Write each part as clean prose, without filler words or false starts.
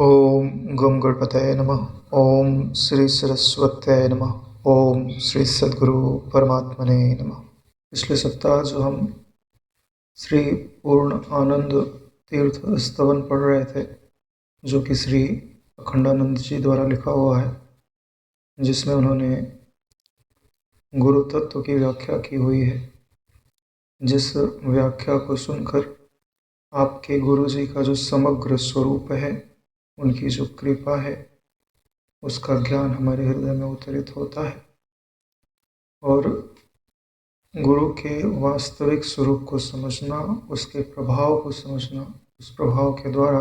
ओम गम गणपतये नमः। ओम श्री सरस्वत्यै नमः। ओम श्री सद्गुरु परमात्मने नमः। पिछले सप्ताह जो हम श्री पूर्ण आनंद तीर्थ स्तवन पढ़ रहे थे, जो कि श्री अखंडानंद जी द्वारा लिखा हुआ है, जिसमें उन्होंने गुरु तत्व की व्याख्या की हुई है। जिस व्याख्या को सुनकर आपके गुरु जी का जो समग्र स्वरूप है, उनकी जो कृपा है, उसका ज्ञान हमारे हृदय में उतरित होता है और गुरु के वास्तविक स्वरूप को समझना, उसके प्रभाव को समझना, उस प्रभाव के द्वारा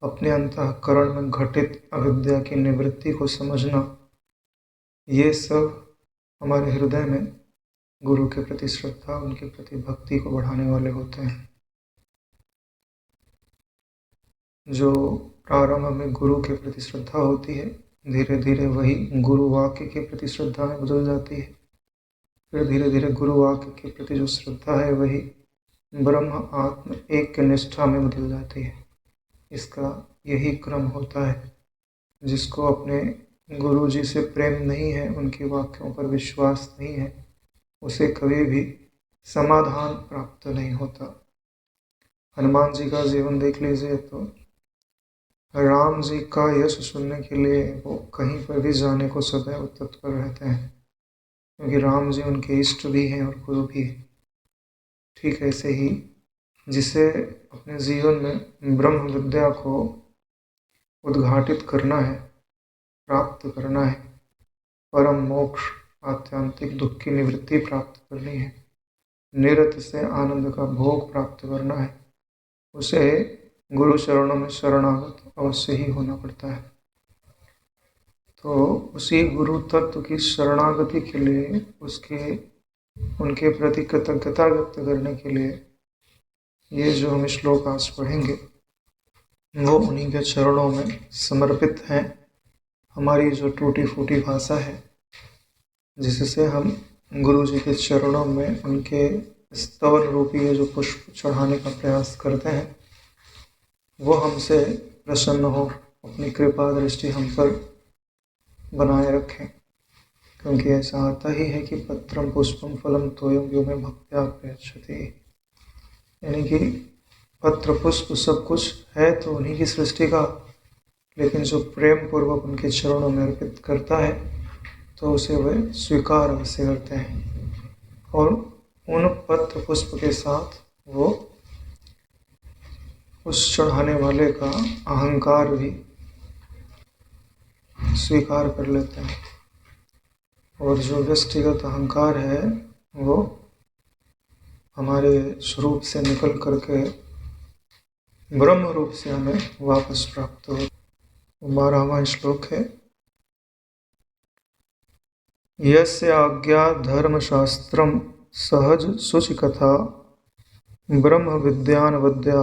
अपने अंतःकरण में घटित अविद्या की निवृत्ति को समझना, ये सब हमारे हृदय में गुरु के प्रति श्रद्धा, उनके प्रति भक्ति को बढ़ाने वाले होते हैं। जो प्रारंभ में गुरु के प्रति श्रद्धा होती है, धीरे धीरे वही गुरु वाक्य के प्रति श्रद्धा में बदल जाती है। फिर धीरे धीरे गुरु वाक्य के प्रति जो श्रद्धा है, वही ब्रह्म आत्म एक के निष्ठा में बदल जाती है। इसका यही क्रम होता है। जिसको अपने गुरु जी से प्रेम नहीं है, उनके वाक्यों पर विश्वास नहीं है, उसे कभी भी समाधान प्राप्त नहीं होता। हनुमान जी का जीवन देख लीजिए तो राम जी का यश सुनने के लिए वो कहीं पर भी जाने को सदैव तत्पर रहते हैं, क्योंकि राम जी उनके इष्ट भी हैं और गुरु भी हैं। ठीक ऐसे ही जिसे अपने जीवन में ब्रह्म विद्या को उद्घाटित करना है, प्राप्त करना है, परम मोक्ष, आत्यंतिक दुख की निवृत्ति प्राप्त करनी है, निरत से आनंद का भोग प्राप्त करना है, उसे गुरु चरणों में शरणागत अवश्य ही होना पड़ता है। तो उसी गुरु तत्व की शरणागति के लिए, उनके प्रति कृतज्ञता व्यक्त करने के लिए ये जो हम श्लोक आज पढ़ेंगे, वो उन्हीं के चरणों में समर्पित हैं। हमारी जो टूटी फूटी भाषा है, जिससे हम गुरु जी के चरणों में उनके स्तवन रूपी जो पुष्प चढ़ाने का प्रयास करते हैं, वो हमसे प्रसन्न हो, अपनी कृपा दृष्टि हम पर बनाए रखें। क्योंकि ऐसा आता ही है कि पत्रम पुष्पम फलम तोयम यो में भक्त्या प्रयच्छति, यानी कि पत्र पुष्प सब कुछ है तो उन्हीं की सृष्टि का, लेकिन जो प्रेम पूर्वक उनके चरणों में अर्पित करता है तो उसे वह स्वीकार अवश्य करते हैं। और उन पत्र पुष्प के साथ वो उस चढ़ाने वाले का अहंकार भी स्वीकार कर लेते हैं। और जो व्यष्टिगत अहंकार है, वो हमारे स्वरूप से निकल करके ब्रह्म रूप से हमें वापस प्राप्त हो। 12वां श्लोक है, यस्य आज्ञा धर्मशास्त्रम सहज शुचि कथा ब्रह्म विद्यानवद्या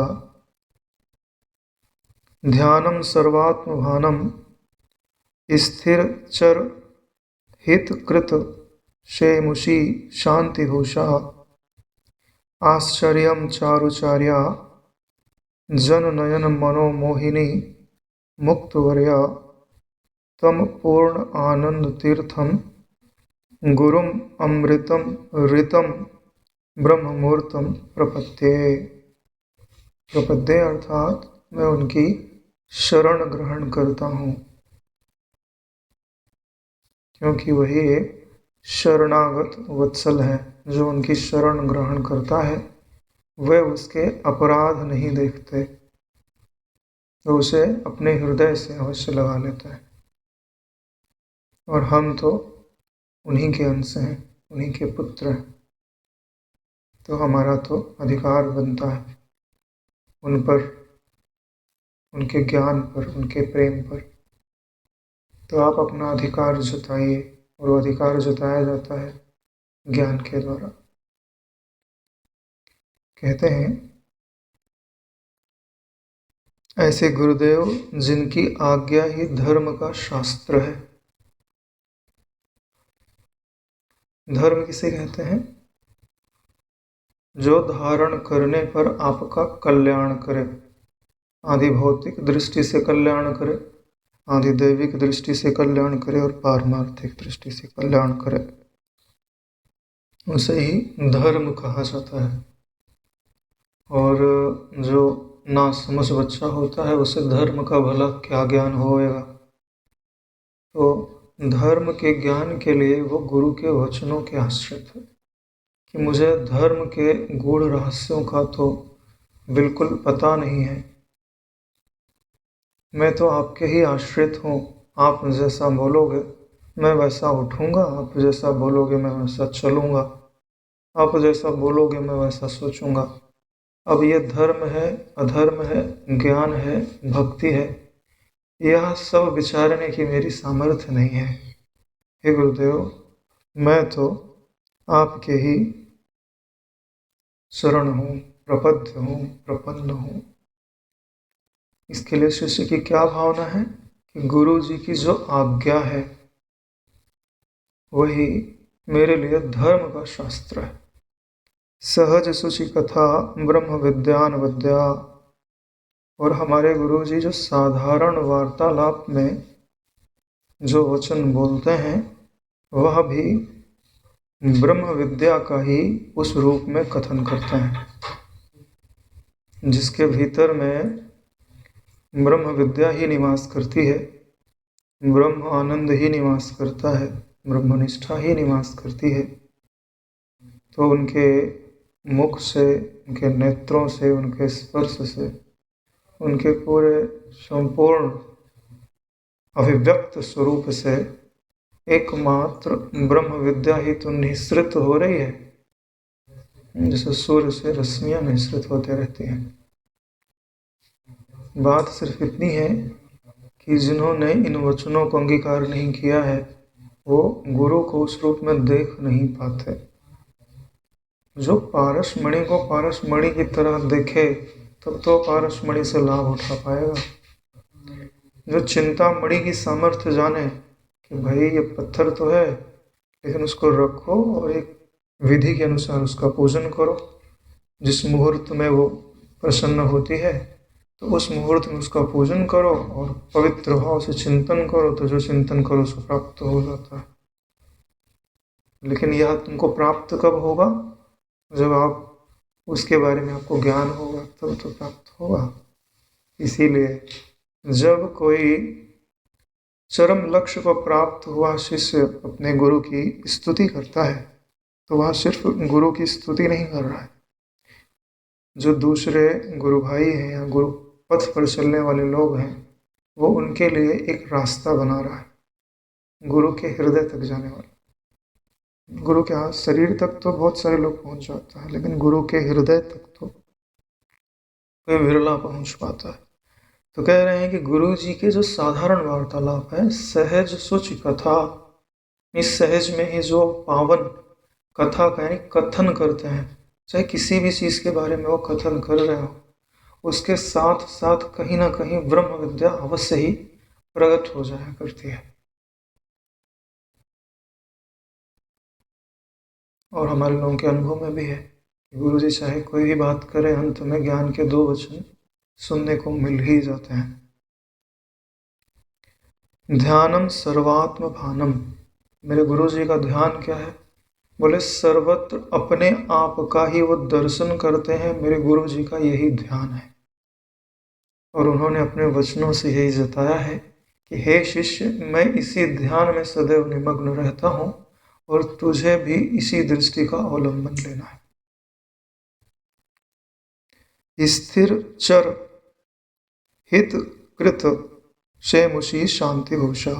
ध्यानम सर्वात्मभानम स्थिर चर हितकृत शेमुषी शांतिभूषा आश्चर्यम चारुचार्या जननयन मनोमोहिनी मुक्तवर्या तम पूर्ण आनंद तीर्थम गुरुम अमृतम ऋतम ब्रह्ममूर्तम प्रपद्ये। प्रपद्ये अर्थात मैं उनकी शरण ग्रहण करता हूँ, क्योंकि वही एक शरणागत वत्सल है। जो उनकी शरण ग्रहण करता है, वह उसके अपराध नहीं देखते, तो उसे अपने हृदय से अवश्य लगा लेता है। और हम तो उन्हीं के अंश हैं, उन्हीं के पुत्र हैं, तो हमारा तो अधिकार बनता है उन पर, उनके ज्ञान पर, उनके प्रेम पर। तो आप अपना अधिकार जताइए, और वो अधिकार जताया जाता है ज्ञान के द्वारा। कहते हैं, ऐसे गुरुदेव जिनकी आज्ञा ही धर्म का शास्त्र है। धर्म किसे कहते हैं? जो धारण करने पर आपका कल्याण करे, आदि भौतिक दृष्टि से कल्याण करे, आदि दैविक दृष्टि से कल्याण करे और पारमार्थिक दृष्टि से कल्याण करे, उसे ही धर्म कहा जाता है। और जो नासमझ बच्चा होता है उसे धर्म का भला क्या ज्ञान होएगा। तो धर्म के ज्ञान के लिए वो गुरु के वचनों के आश्रित है कि मुझे धर्म के गूढ़ रहस्यों का तो बिल्कुल पता नहीं है, मैं तो आपके ही आश्रित हूँ। आप जैसा बोलोगे मैं वैसा उठूँगा, आप जैसा बोलोगे मैं वैसा चलूँगा, आप जैसा बोलोगे मैं वैसा सोचूँगा। अब ये धर्म है, अधर्म है, ज्ञान है, भक्ति है, यह सब विचारने की मेरी सामर्थ्य नहीं है। हे गुरुदेव, मैं तो आपके ही शरण हूँ, प्रपद्य हूँ, प्रपन्न हूँ। इसके लिए शिष्य की क्या भावना है कि गुरु जी की जो आज्ञा है वही मेरे लिए धर्म का शास्त्र है। सहज सुचि कथा ब्रह्म विद्यान विद्या। और हमारे गुरु जी जो साधारण वार्तालाप में जो वचन बोलते हैं वह भी ब्रह्म विद्या का ही उस रूप में कथन करते हैं, जिसके भीतर में ब्रह्म विद्या ही निवास करती है, ब्रह्म आनंद ही निवास करता है, ब्रह्मनिष्ठा ही निवास करती है। तो उनके मुख से, उनके नेत्रों से, उनके स्पर्श से, उनके पूरे संपूर्ण अभिव्यक्त स्वरूप से एकमात्र ब्रह्म विद्या ही तो निःसृत हो रही है, जैसे सूर्य से रश्मियां निःसृत होते रहती हैं। बात सिर्फ इतनी है कि जिन्होंने इन वचनों को अंगीकार नहीं किया है वो गुरु को उस रूप में देख नहीं पाते। जो पारसमणि को पारसमणि की तरह देखे तब तो पारसमणि से लाभ उठा पाएगा। जो चिंतामणि की सामर्थ्य जाने कि भाई ये पत्थर तो है लेकिन उसको रखो और एक विधि के अनुसार उसका पूजन करो, जिस मुहूर्त में वो प्रसन्न होती है तो उस मुहूर्त में उसका पूजन करो और पवित्र भाव से चिंतन करो, तो जो चिंतन करो उसको प्राप्त हो जाता है। लेकिन यह तुमको प्राप्त कब होगा? जब आप उसके बारे में आपको ज्ञान होगा तब तो प्राप्त होगा। इसीलिए जब कोई चरम लक्ष्य को प्राप्त हुआ शिष्य अपने गुरु की स्तुति करता है तो वह सिर्फ गुरु की स्तुति नहीं कर रहा है। जो दूसरे गुरु भाई हैं या गुरु पथ पर चलने वाले लोग हैं वो उनके लिए एक रास्ता बना रहा है, गुरु के हृदय तक जाने वाला। गुरु के हाथ शरीर तक तो बहुत सारे लोग पहुंच जाता है, लेकिन गुरु के हृदय तक तो कोई विरला पहुंच पाता है। तो कह रहे हैं कि गुरु जी के जो साधारण वार्तालाप है, सहज सुच कथा, इस सहज में ही जो पावन कथा का यानी कथन करते हैं, चाहे किसी भी चीज़ के बारे में वो कथन कर रहे हो, उसके साथ साथ कहीं ना कहीं ब्रह्म विद्या अवश्य ही प्रकट हो जाया करती है। और हमारे लोगों के अनुभव में भी है कि गुरु जी चाहे कोई भी बात करे, अंत में ज्ञान के 2 वचन सुनने को मिल ही जाते हैं। ध्यानम सर्वात्म भानम। मेरे गुरु जी का ध्यान क्या है? बोले सर्वत्र अपने आप का ही वो दर्शन करते हैं। मेरे गुरु जी का यही ध्यान है और उन्होंने अपने वचनों से यही जताया है कि हे शिष्य, मैं इसी ध्यान में सदैव निमग्न रहता हूँ और तुझे भी इसी दृष्टि का अवलंबन लेना है। स्थिर चर हित कृत क्षेमुषी शांति भूषा।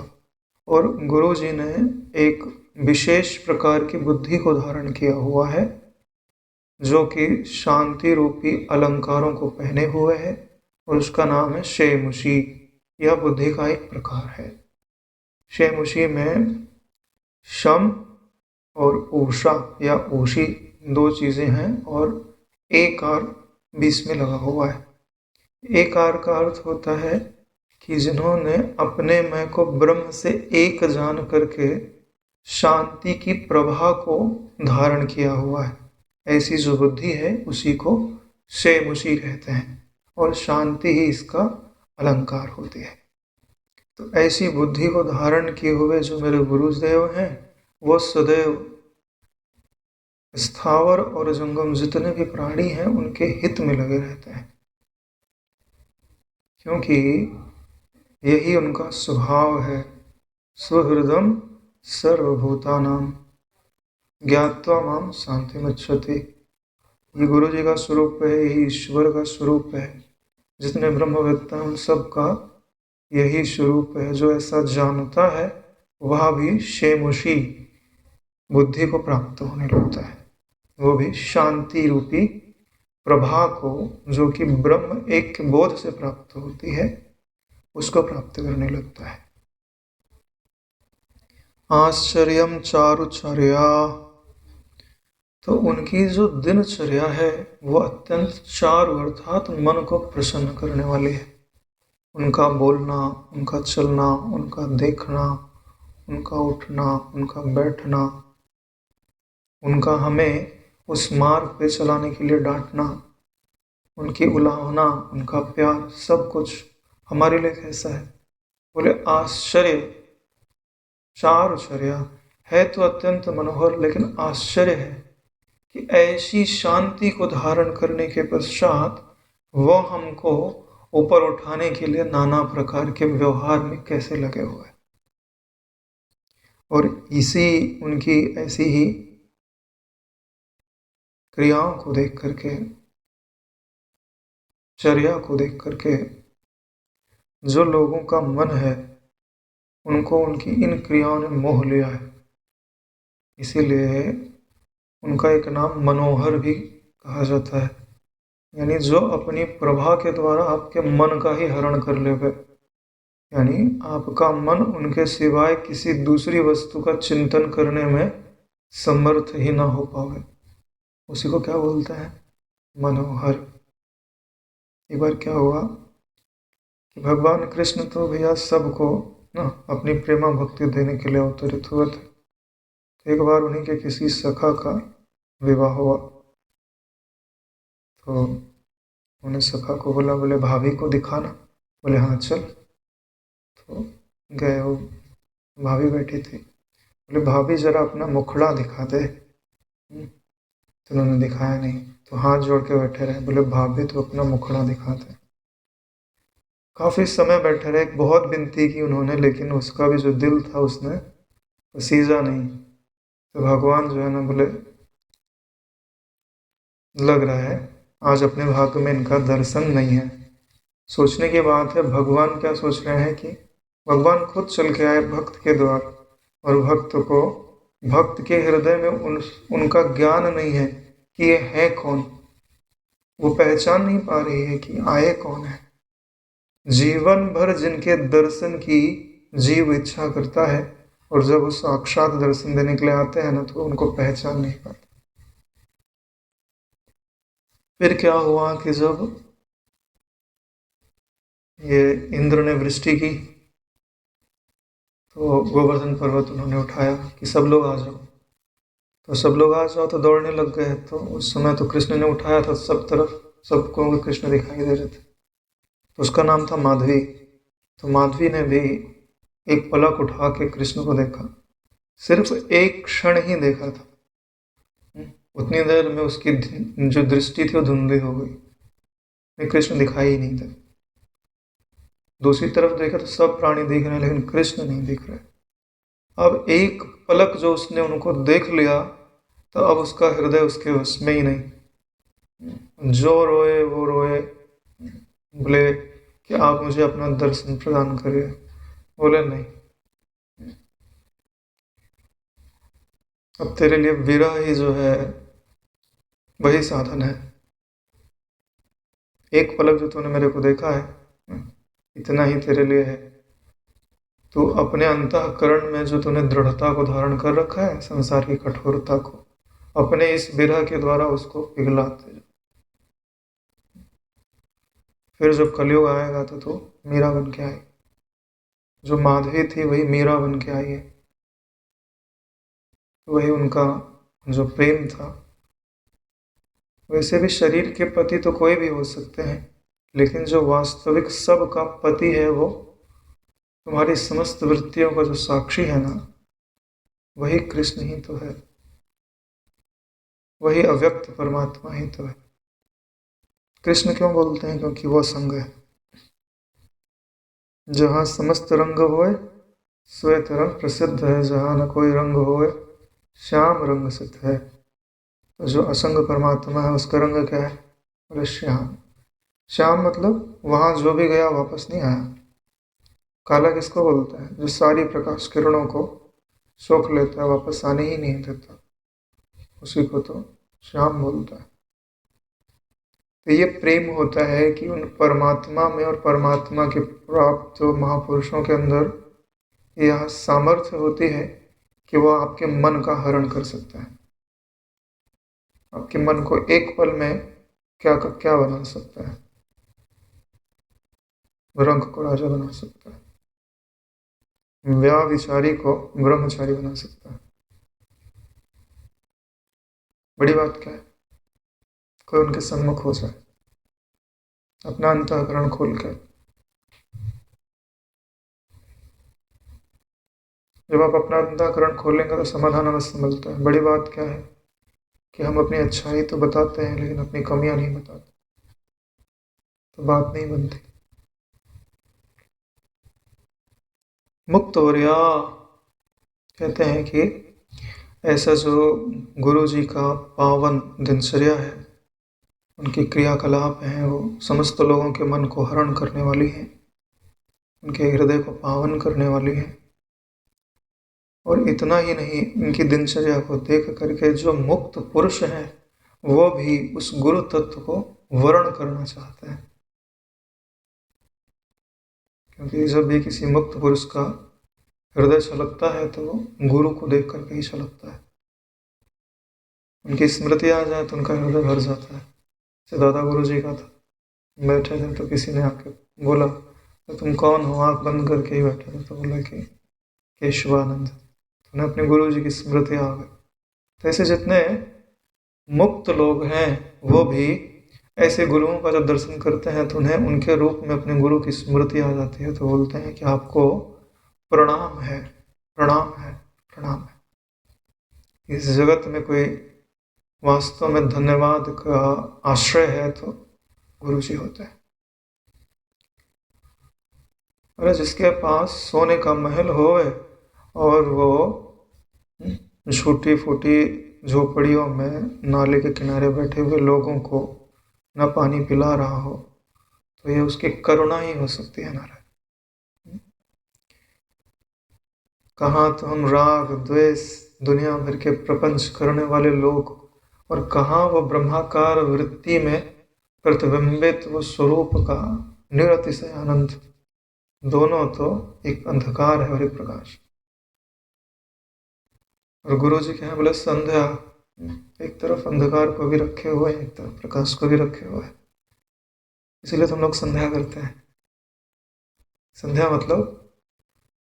और गुरु जी ने एक विशेष प्रकार की बुद्धि को धारण किया हुआ है जो कि शांति रूपी अलंकारों को पहने हुए है और उसका नाम है क्षेमुषी। यह बुद्धि का एक प्रकार है। क्षेमुषी में शम और ऊषा या ऊषी 2 चीज़ें हैं और एकार बीच में लगा हुआ है। एकार का अर्थ होता है कि जिन्होंने अपने मैं को ब्रह्म से एक जान करके शांति की प्रभा को धारण किया हुआ है, ऐसी जो बुद्धि है उसी को क्षेमुषी कहते हैं। और शांति ही इसका अलंकार होती है। तो ऐसी बुद्धि को धारण किए हुए जो मेरे गुरुदेव हैं वो सदैव स्थावर और जंगम जितने भी प्राणी हैं उनके हित में लगे रहते हैं, क्योंकि यही उनका स्वभाव है। सुहृदम सर्वभूतानां ज्ञात्वा माम शांतिमच्छति। ये गुरु जी का स्वरूप है, यही ईश्वर का स्वरूप है। जितने ब्रह्मवेत्ता उन सब का यही स्वरूप है। जो ऐसा जानता है वह भी शेमुषी बुद्धि को प्राप्त होने लगता है, वो भी शांति रूपी प्रभा को, जो कि ब्रह्म एक बोध से प्राप्त होती है, उसको प्राप्त करने लगता है। आश्चर्यम चारुचर्या, तो उनकी जो दिनचर्या है वो अत्यंत चारु अर्थात मन को प्रसन्न करने वाली है। उनका बोलना, उनका चलना, उनका देखना, उनका उठना, उनका बैठना, उनका हमें उस मार्ग पे चलाने के लिए डांटना, उनकी उलाहना, उनका प्यार, सब कुछ हमारे लिए कैसा है। बोले आश्चर्य चारुचर्या है तो अत्यंत मनोहर, लेकिन आश्चर्य है कि ऐसी शांति को धारण करने के पश्चात वह हमको ऊपर उठाने के लिए नाना प्रकार के व्यवहार में कैसे लगे हुए। और इसी उनकी ऐसी ही क्रियाओं को देख करके, चर्या को देख करके जो लोगों का मन है उनको उनकी इन क्रियाओं ने मोह लिया है। इसीलिए उनका एक नाम मनोहर भी कहा जाता है, यानी जो अपनी प्रभा के द्वारा आपके मन का ही हरण कर लेवे, यानी आपका मन उनके सिवाय किसी दूसरी वस्तु का चिंतन करने में समर्थ ही ना हो पावे, उसी को क्या बोलते हैं, मनोहर। एक बार क्या हुआ कि भगवान कृष्ण तो भैया सबको ना अपनी प्रेमा भक्ति देने के लिए अवतरित हुए थे। तो एक बार उन्हीं के किसी सखा का विवाह हुआ, तो उन्हें सखा को बोला, बोले भाभी को दिखाना। बोले हाँ चल। तो गए, वो भाभी बैठी थी। बोले भाभी जरा अपना मुखड़ा दिखा दे। तो उन्होंने दिखाया नहीं, तो हाथ जोड़ के बैठे रहे। बोले भाभी तो अपना मुखड़ा दिखा दे। काफ़ी समय बैठे रहे, बहुत विनती की उन्होंने, लेकिन उसका भी जो दिल था उसने सीजा नहीं। तो भगवान जो है ना बोले, लग रहा है आज अपने भाग्य में इनका दर्शन नहीं है। सोचने की बात है, भगवान क्या सोच रहे हैं कि भगवान खुद चल के आए भक्त के द्वार, और भक्त के हृदय में उनका ज्ञान नहीं है कि ये है कौन। वो पहचान नहीं पा रही है कि आए कौन है। जीवन भर जिनके दर्शन की जीव इच्छा करता है, और जब वो साक्षात दर्शन देने के लिए आते हैं ना, तो उनको पहचान नहीं पाते। फिर क्या हुआ कि जब ये इंद्र ने वृष्टि की, तो गोवर्धन पर्वत उन्होंने उठाया कि सब लोग आ जाओ। तो सब लोग आ जाओ तो दौड़ने लग गए। तो उस समय तो कृष्ण ने उठाया था, सब तरफ सबको कृष्ण दिखाई दे रहे थे। तो उसका नाम था माधवी। तो माधवी ने भी एक पलक उठा के कृष्ण को देखा, सिर्फ एक क्षण ही देखा था। उतनी देर में उसकी जो दृष्टि थी वो धुंधली हो गई, कृष्ण दिखाई ही नहीं थे। दूसरी तरफ देखा तो सब प्राणी दिख रहे हैं, लेकिन कृष्ण नहीं दिख रहे। अब एक पलक जो उसने उनको देख लिया, तो अब उसका हृदय उसके वश में ही नहीं। जो रोए वो रोए, बोले कि आप मुझे अपना दर्शन प्रदान करिए। बोले नहीं, अब तेरे लिए विरह ही जो है वही साधन है। एक पलक जो तूने मेरे को देखा है, इतना ही तेरे लिए है। तो अपने अंतःकरण में जो तूने दृढ़ता को धारण कर रखा है, संसार की कठोरता को, अपने इस विरह के द्वारा उसको पिघलाते जा। फिर जब कलयुग आएगा तो तू मीरा बन के आई। जो माधवी थी वही मीरा बन के आई है। वही उनका जो प्रेम था। वैसे भी शरीर के पति तो कोई भी हो सकते हैं, लेकिन जो वास्तविक सब का पति है, वो तुम्हारी समस्त वृत्तियों का जो साक्षी है ना, वही कृष्ण ही तो है, वही अव्यक्त परमात्मा ही तो है। कृष्ण क्यों बोलते हैं? क्योंकि वो संग है। जहाँ समस्त रंग होए श्वेत रंग प्रसिद्ध है, जहाँ न कोई रंग होए श्याम रंग सिद्ध है। तो जो असंग परमात्मा है उसका रंग क्या है? बोले श्याम। श्याम मतलब वहाँ जो भी गया वापस नहीं आया। काला किसको बोलता है? जो सारी प्रकाश किरणों को सोख लेता है, वापस आने ही नहीं देता, उसी को तो श्याम बोलता है। तो ये प्रेम होता है कि उन परमात्मा में और परमात्मा के प्राप्त महापुरुषों के अंदर यह सामर्थ्य होती है कि वह आपके मन का हरण कर सकता है। आपके मन को एक पल में क्या का क्या बना सकता है, रंग को राजा बना सकता है, व्याविचारी को ब्रह्मचारी बना सकता है। बड़ी बात क्या है? कोई उनके सम्मुख हो जाए, अपना अंतःकरण खोल कर। जब आप अपना अंतःकरण खोलेंगे तो समाधान अवश्य मिलता है। बड़ी बात क्या है कि हम अपनी अच्छाई तो बताते हैं, लेकिन अपनी कमियां नहीं बताते, तो बात नहीं बनती। मुक्त हो रहा कहते हैं कि ऐसा जो गुरु जी का पावन दिनचर्या है, उनकी क्रियाकलाप हैं, वो समस्त लोगों के मन को हरण करने वाली है, उनके हृदय को पावन करने वाली है। और इतना ही नहीं, इनकी दिनचर्या को देख करके जो मुक्त पुरुष हैं वो भी उस गुरु तत्व को वर्ण करना चाहते हैं। क्योंकि जब भी किसी मुक्त पुरुष का हृदय छलकता है तो वो गुरु को देख करके ही छलकता है। उनकी स्मृति आ जाए तो उनका हृदय भर जाता है। जैसे दादा गुरु जी का था, बैठे थे तो किसी ने आके बोला तो तुम कौन हो? आँख बंद करके ही बैठे थे तो बोला कि केशवानंद। तो उन्हें अपने गुरु जी की स्मृति आ गई। तो ऐसे जितने मुक्त लोग हैं वो भी ऐसे गुरुओं का जब दर्शन करते हैं तो उन्हें उनके रूप में अपने गुरु की स्मृति आ जाती है। तो बोलते हैं कि आपको प्रणाम है, प्रणाम है, प्रणाम है। इस जगत में कोई वास्तव में धन्यवाद का आश्रय है तो गुरु जी होते हैं। अरे जिसके पास सोने का महल होए और वो झूठी फूटी झोपड़ियों में नाले के किनारे बैठे हुए लोगों को न पानी पिला रहा हो, तो ये उसकी करुणा ही हो सकती है नारायण। कहाँ तो हम राग द्वेष दुनिया भर के प्रपंच करने वाले लोग, और कहाँ वो ब्रह्माकार वृत्ति में प्रतिबिंबित वो स्वरूप का निरतिशय आनंद। दोनों तो एक अंधकार है और एक प्रकाश। और गुरु जी क्या है? बोले संध्या। एक तरफ अंधकार को भी रखे हुए हैं, एक तरफ प्रकाश को भी रखे हुए हैं। इसीलिए तो हम लोग संध्या करते हैं। संध्या मतलब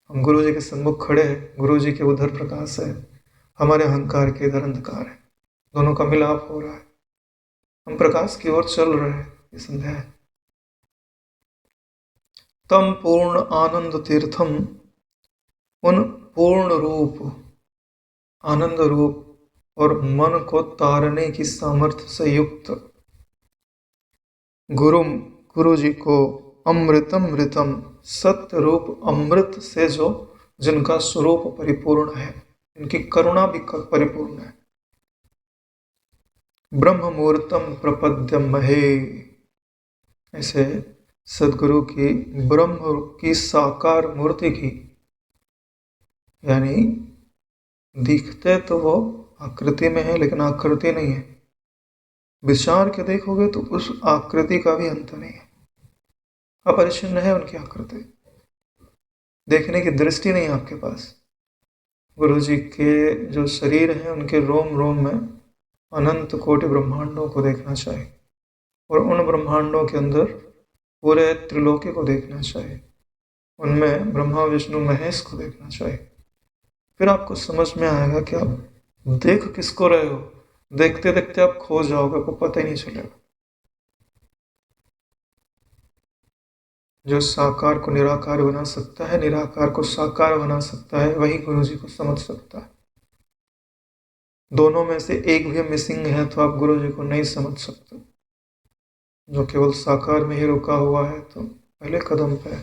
हम गुरु जी के सम्मुख खड़े हैं, गुरु जी के उधर प्रकाश है, हमारे अहंकार के इधर अंधकार है, दोनों का मिलाप हो रहा है, हम प्रकाश की ओर चल रहे हैं। ये संध्या है। तम पूर्ण आनंद तीर्थम, उन पूर्ण रूप आनंद रूप और मन को तारने की सामर्थ्य से युक्त गुरु जी को अमृतम ऋतम, सत्य रूप अमृत से जो जिनका स्वरूप परिपूर्ण है, इनकी करुणा भी परिपूर्ण है, ब्रह्म मुहूर्तम प्रपद्यम महे, ऐसे सदगुरु की ब्रह्म की साकार मूर्ति की, यानी दिखते तो वो आकृति में है लेकिन आकृति नहीं है। विचार के देखोगे तो उस आकृति का भी अंत नहीं है, अपरिच्छिन्न है उनकी आकृति, देखने की दृष्टि नहीं है आपके पास। गुरु जी के जो शरीर हैं उनके रोम रोम में अनंत कोटि ब्रह्मांडों को देखना चाहिए, और उन ब्रह्मांडों के अंदर पूरे त्रिलोकी को देखना चाहिए, उनमें ब्रह्मा विष्णु महेश को देखना चाहिए। फिर आपको समझ में आएगा कि आप देख किसको रहे हो। देखते देखते आप खो जाओगे, आपको पता ही नहीं चलेगा। जो साकार को निराकार बना सकता है, निराकार को साकार बना सकता है, वही गुरु जी को समझ सकता है। दोनों में से एक भी मिसिंग है तो आप गुरु जी को नहीं समझ सकते। जो केवल साकार में ही रुका हुआ है तो पहले कदम पे है,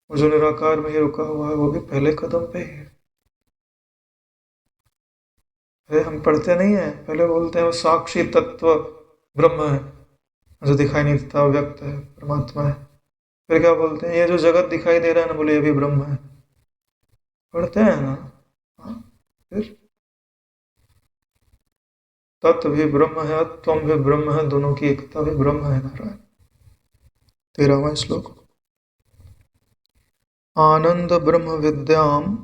और जो निराकार में ही रुका हुआ है वो भी पहले कदम पे ही है। अरे हम पढ़ते नहीं है, पहले बोलते हैं वो साक्षी तत्व ब्रह्म है, जो दिखाई नहीं देता व्यक्त है, परमात्मा है। फिर क्या बोलते हैं, ये जो जगत दिखाई दे रहा है ना, बोले ये भी ब्रह्म है। पढ़ते हैं ना। हाँ, फिर तत्व भी ब्रह्म है, त्वम भी ब्रह्म है, दोनों की एकता भी ब्रह्म है। नारायण। 13वां श्लोक। आनंद ब्रह्म विद्याम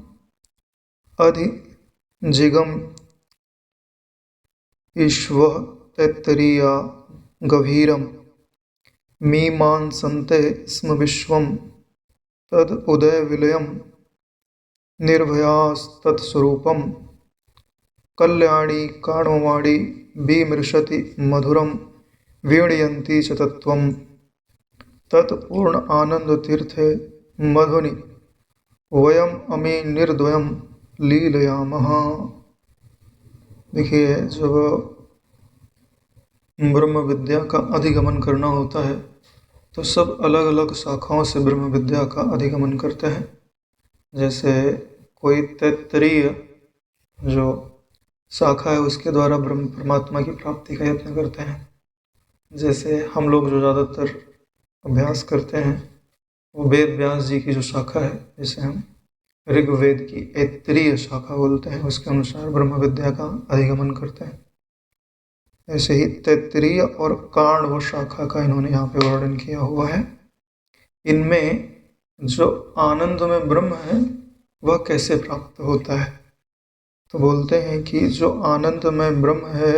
अधिजिगम ईश्वर तैत्तरीया गभीरम मीमांसन्ते स्म विश्वम तद उदय विलयम निर्भयास्तत्स्वरूपम कल्याणी काणवाणी विमृशति मधुरम वीणयन्ती च तत्त्वम् तत्पूर्ण आनंद तीर्थे मधुनि वयम अमी निर्द्वयम लीलयामः। देखिए, जब ब्रह्म विद्या का अधिगमन करना होता है तो सब अलग अलग शाखाओं से ब्रह्म विद्या का अधिगमन करते हैं। जैसे कोई तैत्तरीय जो शाखा है उसके द्वारा ब्रह्म परमात्मा की प्राप्ति का यत्न करते हैं। जैसे हम लोग जो ज़्यादातर अभ्यास करते हैं वो वेद व्यास जी की जो शाखा है, जिसे हम ऋग्वेद की ऐत्तरीय शाखा बोलते हैं, उसके अनुसार ब्रह्म विद्या का अधिगमन करते हैं। ऐसे ही तैत्तरीय और काण्व शाखा का इन्होंने यहाँ पे वर्णन किया हुआ है। इनमें जो आनंद में ब्रह्म है वह कैसे प्राप्त होता है, तो बोलते हैं कि जो आनंद में ब्रह्म है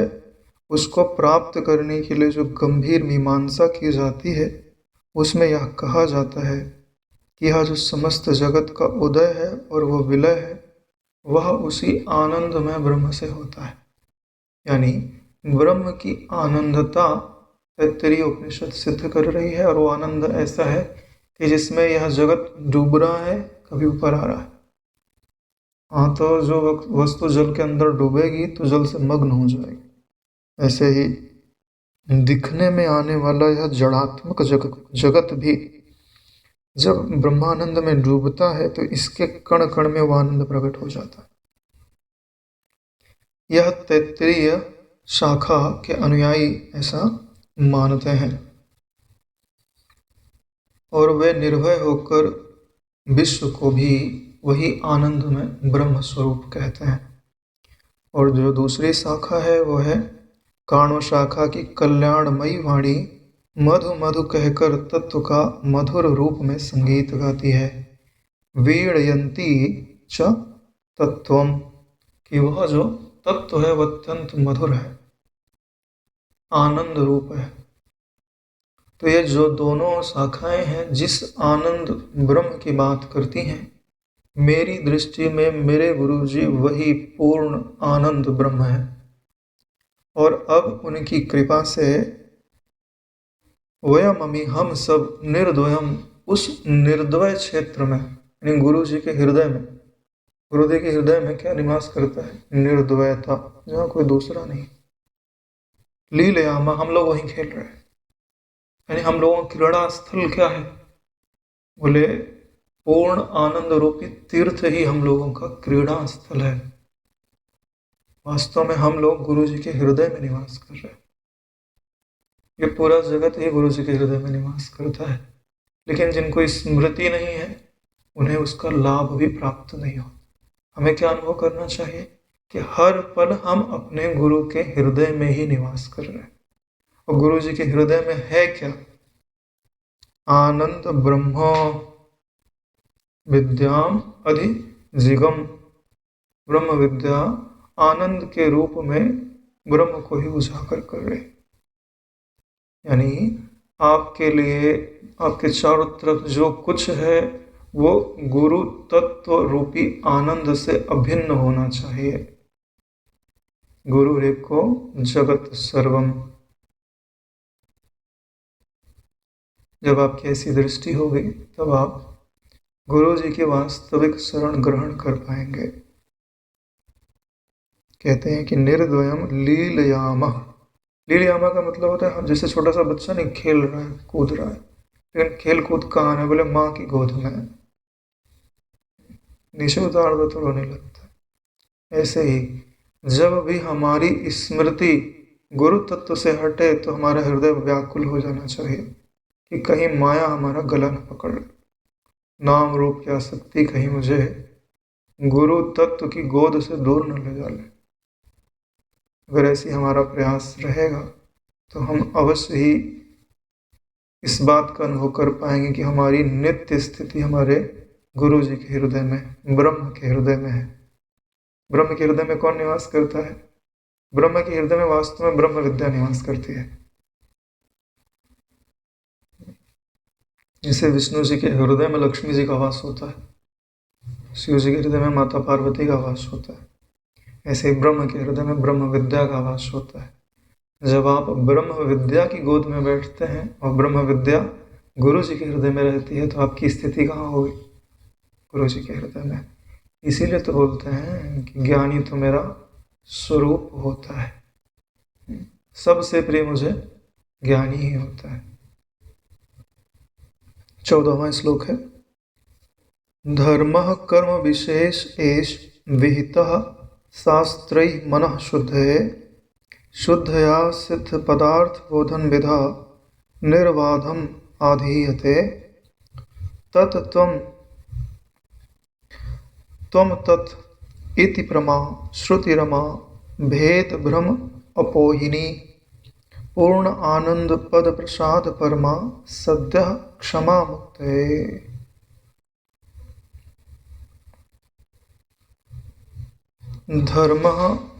उसको प्राप्त करने के लिए जो गंभीर मीमांसा की जाती है उसमें यह कहा जाता है कि यह जो समस्त जगत का उदय है और वह विलय है वह उसी आनंद में ब्रह्म से होता है। यानी ब्रह्म की आनंदता तैत्तरीय उपनिषद सिद्ध कर रही है, और वो आनंद ऐसा है कि जिसमें यह जगत डूब रहा है, कभी ऊपर आ रहा है। हाँ, तो जो वस्तु जल के अंदर डूबेगी तो जल से मग्न हो जाएगी। ऐसे ही दिखने में आने वाला यह जड़ात्मक जगत भी जब ब्रह्मानंद में डूबता है तो इसके कण कण में वह आनंद प्रकट हो जाता है। यह तैत्तरीय शाखा के अनुयायी ऐसा मानते हैं और वे निर्भय होकर विश्व को भी वही आनंद में ब्रह्म स्वरूप कहते हैं। और जो दूसरी शाखा है वो है काण्व शाखा की कल्याणमयी वाणी मधु मधु कहकर तत्व का मधुर रूप में संगीत गाती है। वीणयंती च तत्वम, कि वह जो तत्व है वह अत्यंत मधुर है, आनंद रूप है। तो ये जो दोनों शाखाएं हैं जिस आनंद ब्रह्म की बात करती हैं, मेरी दृष्टि में मेरे गुरुजी वही पूर्ण आनंद ब्रह्म है। और अब उनकी कृपा से वयमअमी, हम सब निर्द्वयम, उस निर्द्वय क्षेत्र में, यानी गुरु जी के हृदय में, गुरुदेव के हृदय में क्या निवास करता है? निर्द्वयता, जहाँ कोई दूसरा नहीं। लीलयामा, हम लोग वहीं खेल रहे हैं। यानी हम लोगों का क्रीड़ा स्थल क्या है? बोले पूर्ण आनंद रूपी तीर्थ ही हम लोगों का क्रीड़ा स्थल है। वास्तव में हम लोग गुरु जी के हृदय में निवास कर रहे हैं। ये पूरा जगत ही गुरु जी के हृदय में निवास करता है, लेकिन जिनको स्मृति नहीं है उन्हें उसका लाभ भी प्राप्त नहीं हो। हमें क्या अनुभव करना चाहिए कि हर पल हम अपने गुरु के हृदय में ही निवास कर रहे हैं। और गुरु जी के हृदय में है क्या? आनंद ब्रह्म विद्याम अधिजिगम, ब्रह्म विद्या आनंद के रूप में ब्रह्म को ही उजागर कर रहे। यानी आपके लिए, आपके चारों तरफ जो कुछ है वो गुरु तत्व रूपी आनंद से अभिन्न होना चाहिए। गुरु रेको जगत सर्वम। जब आपकी ऐसी दृष्टि होगी तब आप गुरु जी की वास्तविक शरण ग्रहण कर पाएंगे। कहते हैं कि निर्द्वयम लीलयामा। लीलयामा का मतलब होता है जैसे छोटा सा बच्चा नहीं खेल रहा है, कूद रहा है, लेकिन खेल कूद कहाँ है, बोले माँ की गोद में। नीचे उतार दो तो रोने लगता है। ऐसे ही जब भी हमारी स्मृति गुरु तत्व से हटे तो हमारा हृदय व्याकुल हो जाना चाहिए कि कहीं माया हमारा गला न पकड़ ले, नाम रूप की आसक्ति कहीं मुझे गुरु तत्व की गोद से दूर न ले जा ले। अगर ऐसी हमारा प्रयास रहेगा तो हम अवश्य ही इस बात का अनुभव कर पाएंगे कि हमारी नित्य स्थिति हमारे गुरु जी के हृदय में, ब्रह्म के हृदय में है। ब्रह्म के हृदय में कौन निवास करता है? ब्रह्म के हृदय में वास्तव में ब्रह्म विद्या निवास करती है। जैसे विष्णु जी के हृदय में लक्ष्मी जी का वास होता है, शिव जी के हृदय में माता पार्वती का वास होता है, ऐसे ही ब्रह्म के हृदय में ब्रह्म विद्या का वास होता है। जब आप ब्रह्म विद्या की गोद में बैठते हैं और ब्रह्म विद्या गुरु जी के हृदय में रहती है तो आपकी स्थिति कहाँ होगी? गुरु जी के हृदय में। इसीलिए तो बोलते हैं कि ज्ञानी तो मेरा स्वरूप होता है, सबसे प्रिय मुझे ज्ञानी ही होता है। 14वां श्लोक है, धर्मः कर्म विशेष एष विहितः शास्त्रैः मनः शुद्धये शुद्धया सिद्ध पदार्थ बोधन विधा निर्बाधम आधीयते तत् त्वं तत् इति प्रमा श्रुतिरमा भेद भ्रम अपोहिनी पूर्ण आनंद पद प्रसाद परमा सद्य क्षमा मुक्ते। धर्म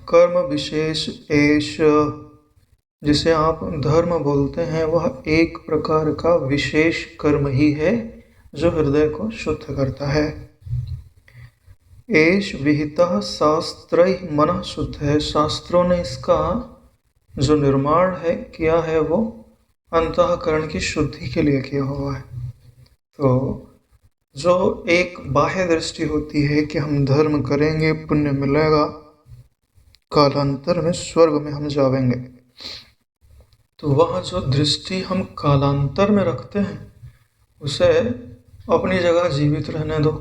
कर्म विशेष एष, जिसे आप धर्म बोलते हैं वह एक प्रकार का विशेष कर्म ही है जो हृदय को शुद्ध करता है। एष विहितः शास्त्रैः मनः शुद्ध है, शास्त्रों ने इसका जो निर्माण है किया है वो अंतःकरण की शुद्धि के लिए किया हुआ है। तो जो एक बाह्य दृष्टि होती है कि हम धर्म करेंगे पुण्य मिलेगा, कालांतर में स्वर्ग में हम जाएंगे, तो वह जो दृष्टि हम कालांतर में रखते हैं उसे अपनी जगह जीवित रहने दो,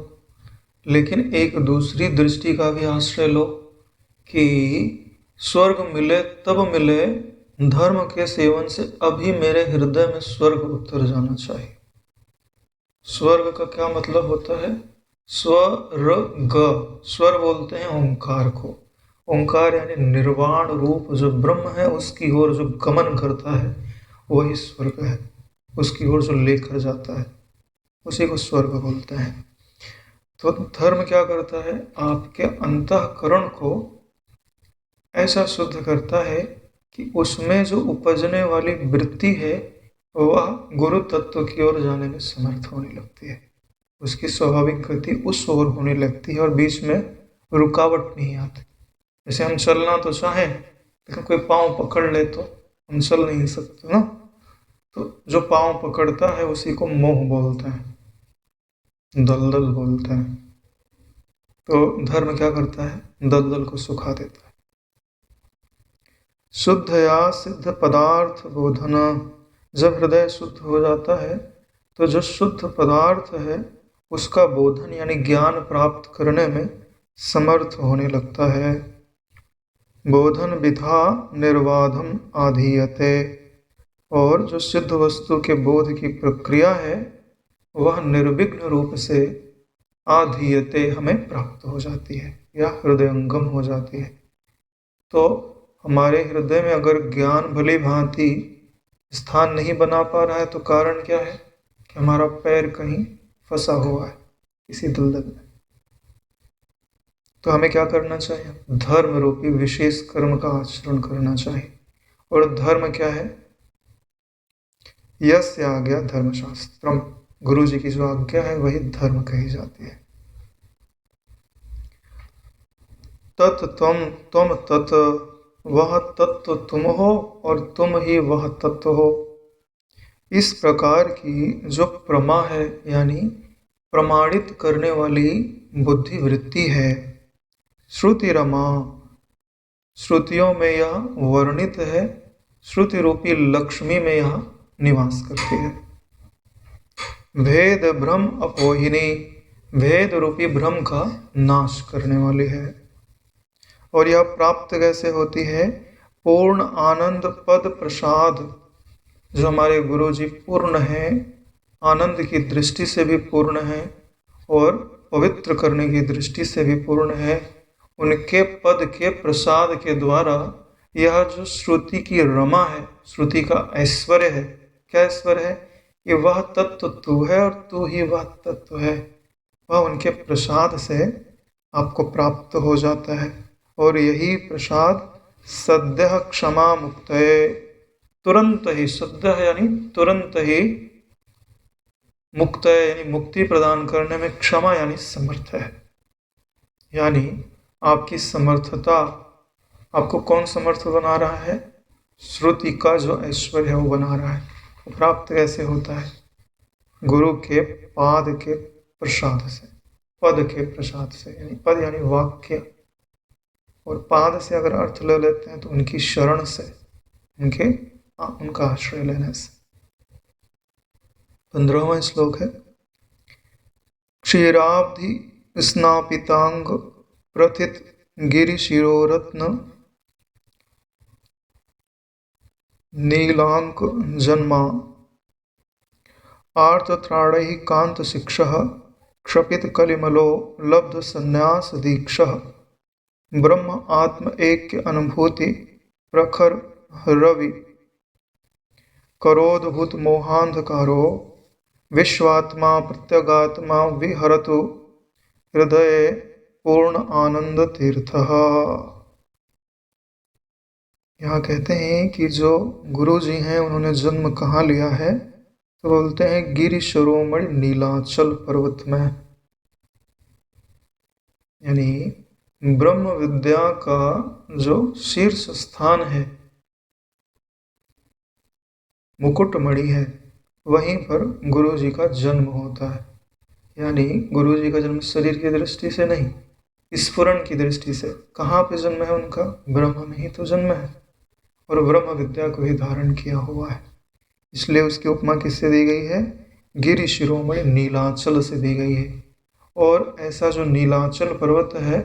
लेकिन एक दूसरी दृष्टि का भी आश्रय लो कि स्वर्ग मिले तब मिले, धर्म के सेवन से अभी मेरे हृदय में स्वर्ग उतर जाना चाहिए। स्वर्ग का क्या मतलब होता है? स्वर्ग, स्वर बोलते हैं ओंकार को। ओंकार यानी निर्वाण रूप जो ब्रह्म है उसकी ओर जो गमन करता है वही स्वर्ग है, उसकी ओर जो लेकर जाता है उसी को स्वर्ग बोलते हैं। तो धर्म क्या करता है? आपके अंतःकरण को ऐसा शुद्ध करता है कि उसमें जो उपजने वाली वृत्ति है वह गुरु तत्व की ओर जाने में समर्थ होने लगती है, उसकी स्वाभाविक गति उस ओर होने लगती है और बीच में रुकावट नहीं आती। जैसे हम चलना तो चाहें लेकिन कोई पाँव पकड़ ले तो हम चल नहीं सकते ना, तो जो पाँव पकड़ता है उसी को मोह बोलते हैं, दलदल बोलते हैं। तो धर्म क्या करता है? दलदल को सुखा देता है। शुद्धया सिद्ध पदार्थ बोधना, जब हृदय शुद्ध हो जाता है तो जो शुद्ध पदार्थ है उसका बोधन यानी ज्ञान प्राप्त करने में समर्थ होने लगता है। बोधन विधा निर्बाधम आधीयते, और जो सिद्ध वस्तु के बोध की प्रक्रिया है वह निर्विघ्न रूप से आधीयते हमें प्राप्त हो जाती है या हृदयंगम हो जाती है। तो हमारे हृदय में अगर ज्ञान भली भांति स्थान नहीं बना पा रहा है तो कारण क्या है? कि हमारा पैर कहीं फंसा हुआ है किसी दलदल में। तो हमें क्या करना चाहिए? धर्म रूपी विशेष कर्म का आचरण करना चाहिए। और धर्म क्या है? यस्य आज्ञा धर्मशास्त्रम, गुरु जी की जो आज्ञा है वही धर्म कही जाती है। तत् त्वम तत्, वह तत्व तुम हो और तुम ही वह तत्व हो। इस प्रकार की जो प्रमा है यानी प्रमाणित करने वाली बुद्धि वृत्ति है, श्रुति रमा, श्रुतियों में यह वर्णित है, श्रुति रूपी लक्ष्मी में यह निवास करती है। भेद भ्रम अपोहिनी, भेद रूपी भ्रम का नाश करने वाली है। और यह प्राप्त कैसे होती है? पूर्ण आनंद पद प्रसाद, जो हमारे गुरु जी पूर्ण हैं, आनंद की दृष्टि से भी पूर्ण है और पवित्र करने की दृष्टि से भी पूर्ण है। उनके पद के प्रसाद के द्वारा यह जो श्रुति की रमा है, श्रुति का ऐश्वर्य है, क्या ऐश्वर्य है? कि वह तत्व तू है और तू ही वह तत्व है, वह उनके प्रसाद से आपको प्राप्त हो जाता है। और यही प्रसाद सद्यः क्षमा मुक्तये, तुरंत ही, सद्यः यानी तुरंत ही, मुक्त यानी मुक्ति प्रदान करने में, क्षमा यानी समर्थ है। यानी आपकी समर्थता, आपको कौन समर्थ बना रहा है? श्रुति का जो ऐश्वर्य है वो बना रहा है। वो प्राप्त कैसे होता है? गुरु के पाद के प्रसाद से, पद के प्रसाद से, यानी पद यानी वाक्य, और पाद से अगर अर्थ ले लेते हैं तो उनकी शरण से, उनका आश्रय लेने से। 15वां श्लोक है, क्षीराब्धि स्नापितांग प्रथित गिरिशिरोरत्न नीलांक जन्मा आर्तत्राणैः कांत शिक्षः क्षपित कलिमलो लब्ध संन्यास दीक्षः ब्रह्म आत्म ऐक्य अनुभूति प्रखर रवि करोद्भूत मोहांधकारो विश्वात्मा प्रत्यगात्मा विहरतु हृदय पूर्ण आनंद तीर्थ। यहाँ कहते हैं कि जो गुरु जी हैं उन्होंने जन्म कहाँ लिया है? तो बोलते हैं गिरि शिरोमणि नीलाचल पर्वत में, यानी ब्रह्म विद्या का जो शीर्ष स्थान है, मुकुटमणि है, वहीं पर गुरु जी का जन्म होता है। यानी गुरु जी का जन्म शरीर की दृष्टि से नहीं, स्फुरण की दृष्टि से। कहाँ पे जन्म है उनका? ब्रह्म में ही तो जन्म है, और ब्रह्म विद्या को ही धारण किया हुआ है। इसलिए उसकी उपमा किससे दी गई है? गिरि शिरोमणि नीलाचल से दी गई है। और ऐसा जो नीलाचल पर्वत है,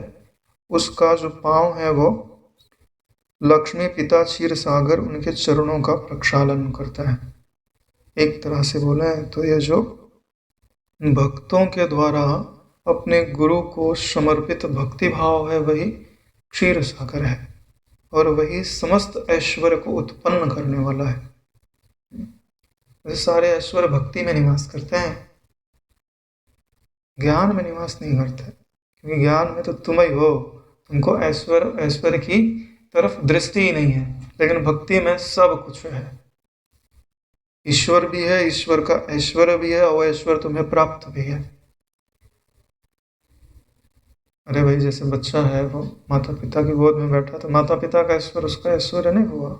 उसका जो पांव है वो लक्ष्मी पिता क्षीर सागर उनके चरणों का प्रक्षालन करता है। एक तरह से बोला है तो यह जो भक्तों के द्वारा अपने गुरु को समर्पित भक्ति भाव है, वही क्षीर सागर है, और वही समस्त ऐश्वर्य को उत्पन्न करने वाला है। सारे ऐश्वर्य भक्ति में निवास करते हैं, ज्ञान में निवास नहीं करते, क्योंकि ज्ञान में तो तुम ही हो, तुमको ऐश्वर्य की तरफ दृष्टि ही नहीं है। लेकिन भक्ति में सब कुछ है, ईश्वर भी है, ईश्वर का ऐश्वर्य भी है, और ऐश्वर्य तुम्हें प्राप्त भी है। अरे भाई, जैसे बच्चा है वो माता पिता की गोद में बैठा, तो माता पिता का ऐश्वर्य उसका ऐश्वर्य नहीं हुआ।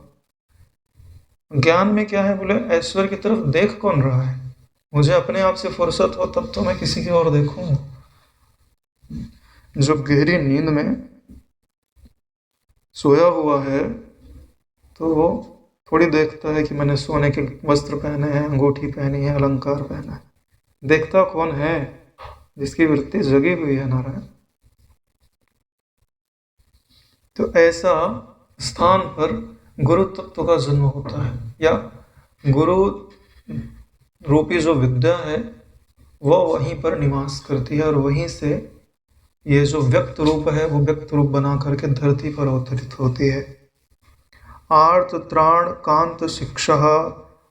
ज्ञान में क्या है? बोले ऐश्वर्य की तरफ देख कौन रहा है? मुझे अपने आप से फुर्सत हो तब तो मैं किसी की ओर देखूं। जो गहरी नींद में सोया हुआ है तो वो थोड़ी देखता है कि मैंने सोने के वस्त्र पहने हैं, अंगूठी पहनी है, अलंकार पहना है। देखता कौन है? जिसकी वृत्ति जगी हुई है, नारायण। तो ऐसा स्थान पर गुरु तत्व का जन्म होता है, या गुरु रूपी जो विद्या है वह वहीं पर निवास करती है, और वहीं से ये जो व्यक्त रूप है वो व्यक्त रूप बना करके धरती पर अवतरित होती है। आर्त त्राण कांत शिक्षा,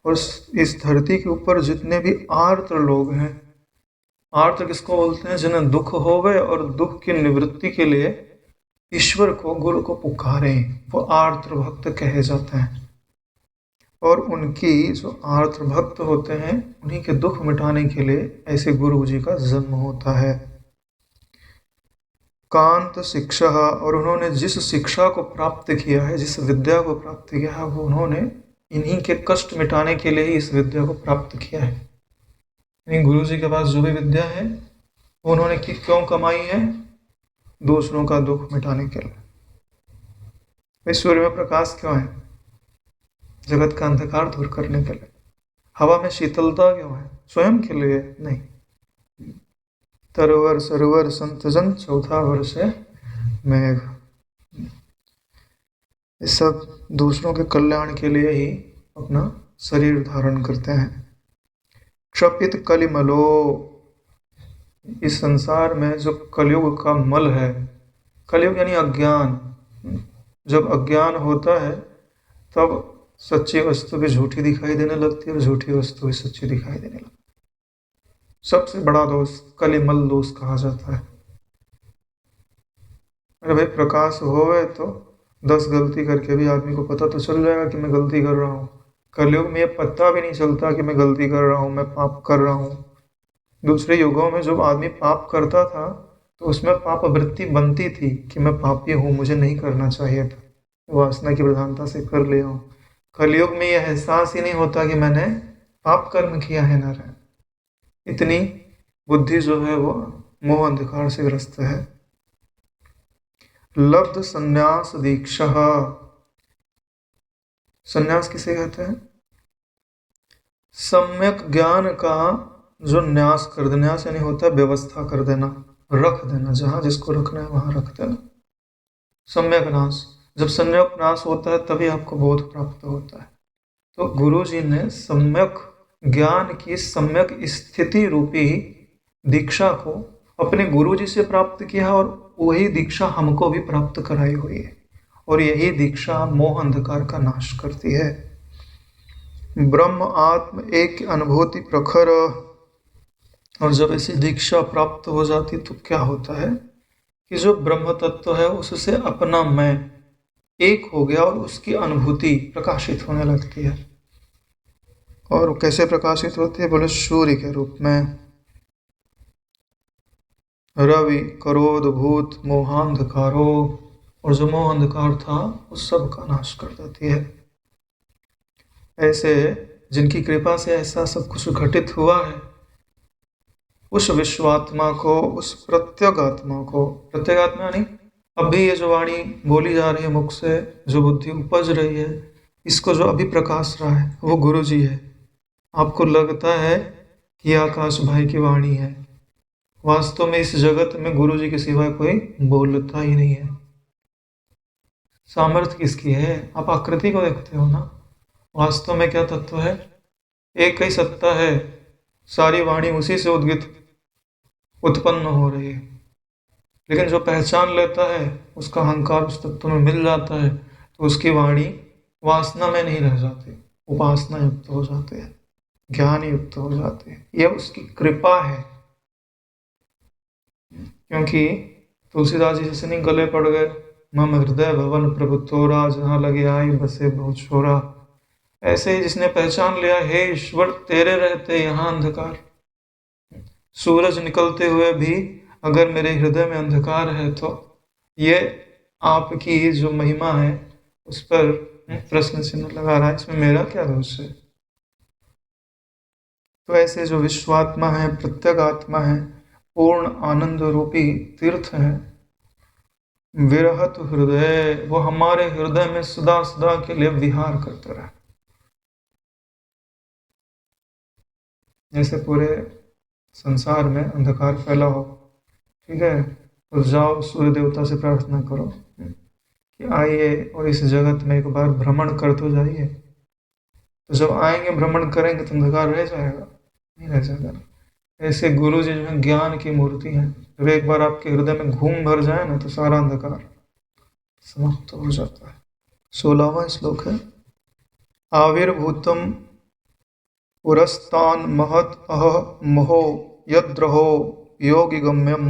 और इस धरती के ऊपर जितने भी आर्त लोग हैं, आर्त किसको बोलते हैं? जिन्हें दुख हो गए और दुख की निवृत्ति के लिए ईश्वर को, गुरु को पुकारे, वो आर्त भक्त कहे जाते हैं। और उनकी जो आर्त भक्त होते हैं, उन्हीं के दुख मिटाने के लिए ऐसे गुरु जी का जन्म होता है। कांत शिक्षा, और उन्होंने जिस शिक्षा को प्राप्त किया है, जिस विद्या को प्राप्त किया है, वो उन्होंने इन्हीं के कष्ट मिटाने के लिए ही इस विद्या को प्राप्त किया है। यानी गुरु जी के पास जो भी विद्या है वो उन्होंने क्यों कमाई है? दूसरों का दुख मिटाने के लिए। सूर्य में प्रकाश क्यों है? जगत का अंधकार दूर करने के लिए। हवा में शीतलता क्यों है? स्वयं के लिए नहीं। तरवर सरोवर संतजन चौथा वर्ष है मेघ। ये सब दूसरों के कल्याण के लिए ही अपना शरीर धारण करते हैं। क्षपित कलिमलो, इस संसार में जो कलयुग का मल है, कलयुग यानी अज्ञान, जब अज्ञान होता है तब सच्ची वस्तु भी झूठी दिखाई देने लगती है और झूठी वस्तु भी सच्ची दिखाई देने लगती है। सबसे बड़ा दोष कलिमल दोष कहा जाता है। अरे भाई प्रकाश होवे तो 10 गलती करके भी आदमी को पता तो चल जाएगा कि मैं गलती कर रहा हूँ। कलयुग में ये पता भी नहीं चलता कि मैं गलती कर रहा हूँ, मैं पाप कर रहा हूँ। दूसरे युगों में जब आदमी पाप करता था तो उसमें पाप वृत्ति बनती थी कि मैं पापी हूँ, मुझे नहीं करना चाहिए था, वासना की प्रधानता से कर लिया हूँ। कलयुग में यह एहसास ही नहीं होता कि मैंने पाप कर्म किया है नारायण। इतनी बुद्धि जो है वो मोह अंधकार से ग्रस्त है। लब्ध संन्यास दीक्षा, संन्यास किसे कहते हैं? सम्यक ज्ञान का जो न्यास कर देना, न्यास यानी होता है व्यवस्था कर देना, रख देना, जहां जिसको रखना है वहां रख देना। सम्यक नाश, जब सम्यक नाश होता है तभी आपको बोध प्राप्त होता है। तो गुरु जी ने सम्यक ज्ञान की सम्यक स्थिति रूपी दीक्षा को अपने गुरु जी से प्राप्त किया और वही दीक्षा हमको भी प्राप्त कराई हुई है। और यही दीक्षा मोह अंधकार का नाश करती है। ब्रह्म आत्म एक अनुभूति प्रखर, और जब ऐसी दीक्षा प्राप्त हो जाती तो क्या होता है कि जो ब्रह्म तत्व है उससे अपना मैं एक हो गया और उसकी अनुभूति प्रकाशित होने लगती है। और कैसे प्रकाशित होती है? बोले सूर्य के रूप में। रवि करोध भूत मोहांधकारो, और जो मोह अंधकार था उस सब का नाश कर देती है। ऐसे जिनकी कृपा से ऐसा सब कुछ घटित हुआ है, उस विश्वात्मा को, उस प्रत्यगात्मा को, प्रत्यगात्मा यानी अभी ये जो वाणी बोली जा रही है मुख से, जो बुद्धि उपज रही है, इसको जो अभी प्रकाश रहा है वो गुरु जी है। आपको लगता है कि आकाश भाई की वाणी है, वास्तव में इस जगत में गुरु जी के सिवाय कोई बोलता ही नहीं है। सामर्थ्य किसकी है? आप आकृति को देखते हो ना, वास्तव में क्या तत्व है? एक ही सत्ता है, सारी वाणी उसी से उद्गित उत्पन्न हो रही है। लेकिन जो पहचान लेता है उसका अहंकार उस तत्व में मिल जाता है तो उसकी वाणी वासना में नहीं रह जाती, उपासना युक्त हो जाते हैं, ज्ञान युक्त हो जाते हैं। यह उसकी कृपा है। क्योंकि तुलसीदास जी जैसे नहीं गले पड़ गए, मम हृदय भवन प्रभु तोरा, जहाँ लगे आई बसे बहुत छोरा। ऐसे ही जिसने पहचान लिया, हे ईश्वर तेरे रहते यहाँ अंधकार, सूरज निकलते हुए भी अगर मेरे हृदय में अंधकार है तो ये आपकी जो महिमा है उस पर प्रश्न चिन्ह लगा रहा है, इसमें मेरा क्या दोष है? तो ऐसे जो विश्वात्मा है, प्रत्यगात्मा है, पूर्ण आनंद रूपी तीर्थ है, विरहत हृदय, वो हमारे हृदय में सदा सदा के लिए विहार करते रहे। जैसे पूरे संसार में अंधकार फैला हो, ठीक है, तो जाओ सूर्य देवता से प्रार्थना करो कि आइए और इस जगत में एक बार भ्रमण कर तो जाइए। तो जब आएंगे भ्रमण करेंगे तो अंधकार रह जाएगा? नहीं रह जाएगा। ऐसे गुरु जी जो है ज्ञान की मूर्ति हैं, जब एक बार आपके हृदय में घूम भर जाए ना तो सारा अंधकार समाप्त हो जाता है। 16वां श्लोक है, आविर्भूतम पुरस्तान महत अह महो यद्रहो योगी गम्यम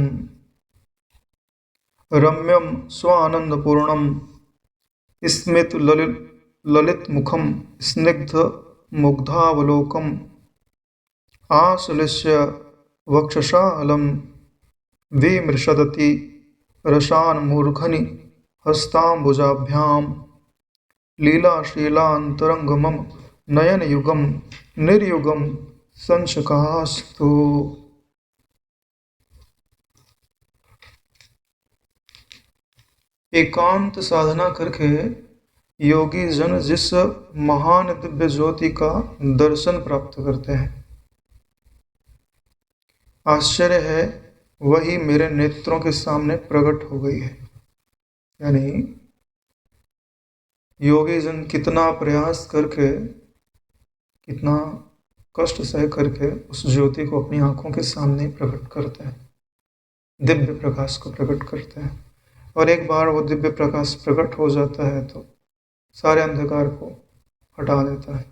रम्यम स्वानंदपूर्णम स्मित ललित मुखम स्निग्ध मुग्धावलोकम आश्लिष्य वक्षसालम विमृशदति रसान् मूर्धनि हस्ताम्बुजाभ्याम लीलाशीलान्तरंग मम नयन युगम निर्युगम संशकास्तु। एकांत साधना करके योगी जन जिस महान दिव्य ज्योति का दर्शन प्राप्त करते हैं, आश्चर्य है वही मेरे नेत्रों के सामने प्रकट हो गई है। यानी योगी जन कितना प्रयास करके, कितना कष्ट सह करके उस ज्योति को अपनी आंखों के सामने प्रकट करते हैं, दिव्य प्रकाश को प्रकट करते हैं। और एक बार वो दिव्य प्रकाश प्रकट हो जाता है तो सारे अंधकार को हटा देता है,